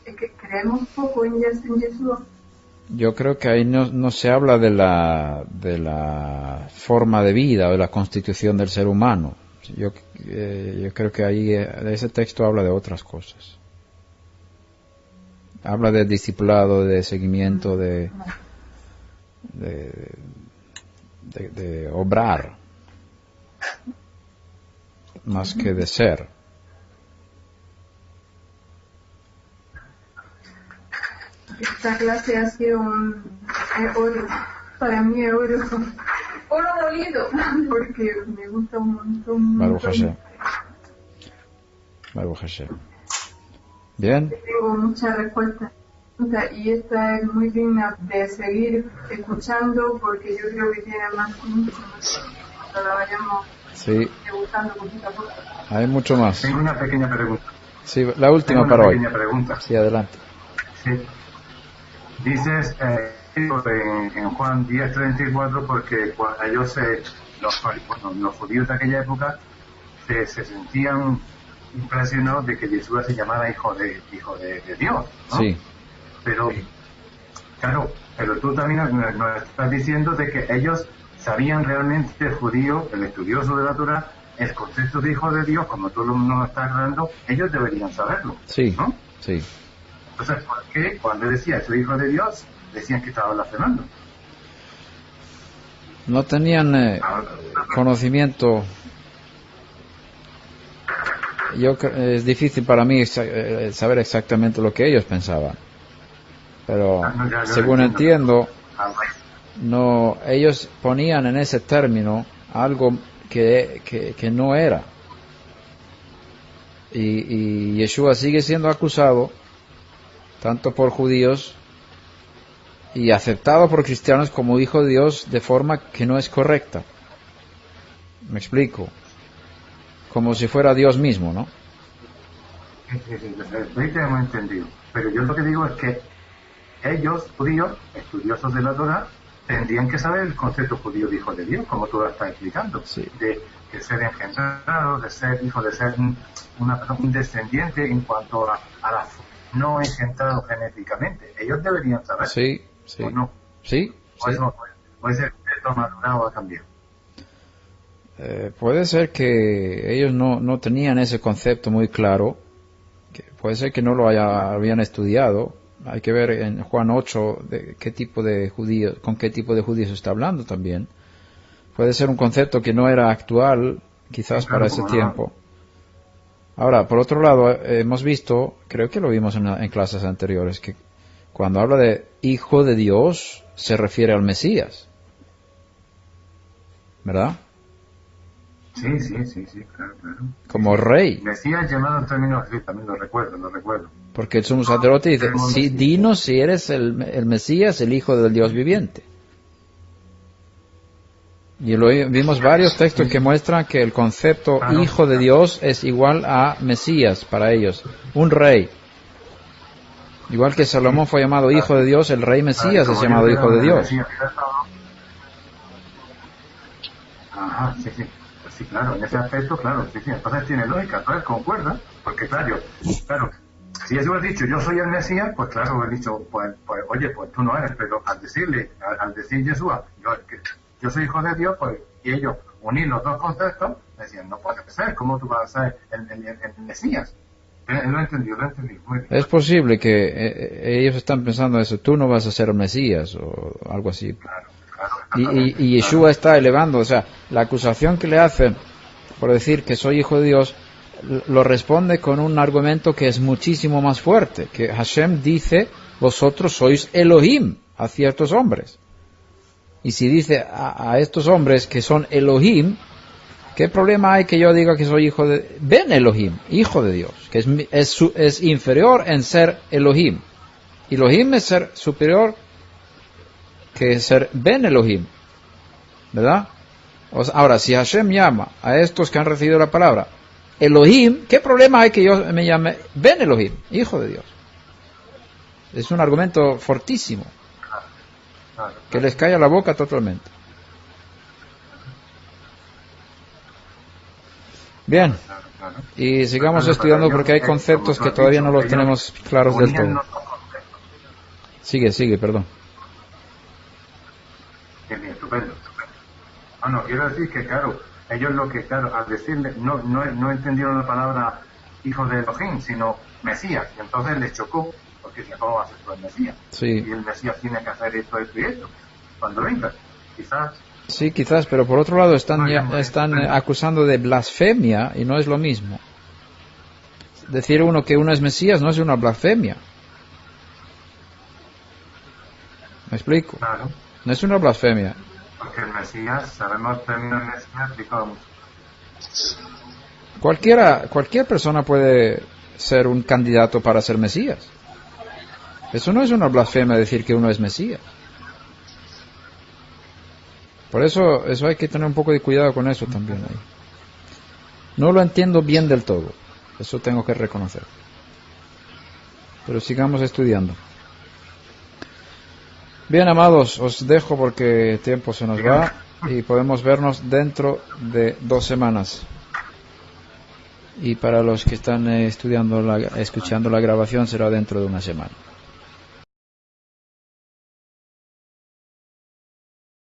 es que creemos poco en Yeshua. Yo creo que ahí no se habla de la forma de vida o de la constitución del ser humano. Yo creo que ahí ese texto habla de otras cosas. Habla de discipulado, de seguimiento, de obrar, más que de ser. Esta clase ha sido oro, para mí es oro molido, porque me gusta un montón. Baruch Hashem. Bien. Tengo muchas respuestas y esta es muy digna de seguir escuchando, porque yo creo que tiene más cuando la vayamos degustando poquito a poco. Hay mucho más. Tengo una pequeña pregunta. Sí, la última para hoy. Pregunta. Sí, adelante. Sí. Dices en Juan 10:34, porque cuando ellos, los judíos de aquella época, se sentían impresionados de que Jesús se llamara hijo de Dios, ¿no? Sí. Pero, claro, pero tú también nos estás diciendo de que ellos sabían realmente, el judío, el estudioso de la Torá, el concepto de hijo de Dios, como tú nos estás hablando, ellos deberían saberlo, sí, ¿no? Sí. Entonces, ¿por qué cuando decía soy hijo de Dios, decían que estaba blasfemando? No tenían conocimiento. Es difícil para mí saber exactamente lo que ellos pensaban. Pero según entiendo, no, ellos ponían en ese término algo que no era. Y Yeshua sigue siendo acusado tanto por judíos y aceptado por cristianos como hijo de Dios de forma que no es correcta. Me explico. Como si fuera Dios mismo, ¿no? Sí, te hemos entendido. Pero yo lo que digo es que ellos, judíos, estudiosos de la Torá, tendrían que saber el concepto judío de hijo de Dios, como tú lo estás explicando. Sí. De ser engendrado, de ser hijo, de ser un descendiente en cuanto a la no engendrado genéticamente. Ellos deberían saber. Sí, sí. ¿O no? Sí, o eso puede ser que esto madurado ha cambiado. Puede ser que ellos no tenían ese concepto muy claro. Puede ser que no lo habían estudiado. Hay que ver en Juan 8 de qué tipo de judíos, con qué tipo de judíos está hablando también. Puede ser un concepto que no era actual, quizás, para ese tiempo. Ahora, por otro lado, hemos visto, creo que lo vimos en clases anteriores, que cuando habla de hijo de Dios, se refiere al Mesías. ¿Verdad? Sí, claro. como rey. Mesías llamado en términos, sí, también lo recuerdo. Porque el sumo sacerdote dice, sí, dinos si eres el Mesías, el Hijo del Dios viviente. Y vimos varios textos que muestran que el concepto Hijo de Dios es igual a Mesías para ellos, un rey. Igual que Salomón fue llamado Hijo de Dios, el rey Mesías es llamado Hijo de Dios. Ajá, sí. Pues sí, claro, en ese aspecto, claro, sí. Entonces tiene lógica, entonces concuerda, porque claro, si yo hubiera dicho yo soy el Mesías, pues claro, hubiera dicho, pues oye, pues tú no eres, pero al decir Yeshua, yo soy hijo de Dios, pues, y ellos unir los dos conceptos, decían, no puede ser, ¿cómo tú vas a ser el Mesías? Lo he entendido, muy bien. Es posible que ellos están pensando eso, tú no vas a ser el Mesías, o algo así. Claro. Y Yeshua está elevando, o sea, la acusación que le hacen por decir que soy hijo de Dios, lo responde con un argumento que es muchísimo más fuerte, que Hashem dice, vosotros sois Elohim a ciertos hombres. Y si dice a estos hombres que son Elohim, ¿qué problema hay que yo diga que soy hijo de Ben Elohim, hijo de Dios, que es inferior en ser Elohim? Elohim es ser superior que ser Ben Elohim, ¿verdad? Ahora, si Hashem llama a estos que han recibido la palabra Elohim, ¿qué problema hay que yo me llame Ben Elohim, hijo de Dios? Es un argumento fortísimo que les calla la boca totalmente. Bien, y sigamos estudiando porque hay conceptos que todavía no los tenemos claros del todo. Sigue, perdón. Bien, estupendo. Bueno, quiero decir que, claro, ellos al decirle, no entendieron la palabra hijo de Elohim, sino Mesías, y entonces les chocó, porque si ¿cómo va a ser tú el Mesías? Sí. Y el Mesías tiene que hacer esto y esto, cuando venga, quizás. Sí, quizás, pero por otro lado están acusando de blasfemia y no es lo mismo. Decir uno que uno es Mesías no es una blasfemia. ¿Me explico? Claro. No es una blasfemia. Porque el Mesías, sabemos términos Mesías, Cualquier persona puede ser un candidato para ser Mesías. Eso no es una blasfemia decir que uno es Mesías. Por eso hay que tener un poco de cuidado con eso también ahí. No lo entiendo bien del todo, eso tengo que reconocer. Pero sigamos estudiando. Bien, amados, os dejo porque el tiempo se nos va y podemos vernos dentro de 2 semanas. Y para los que están escuchando la grabación será dentro de 1 semana.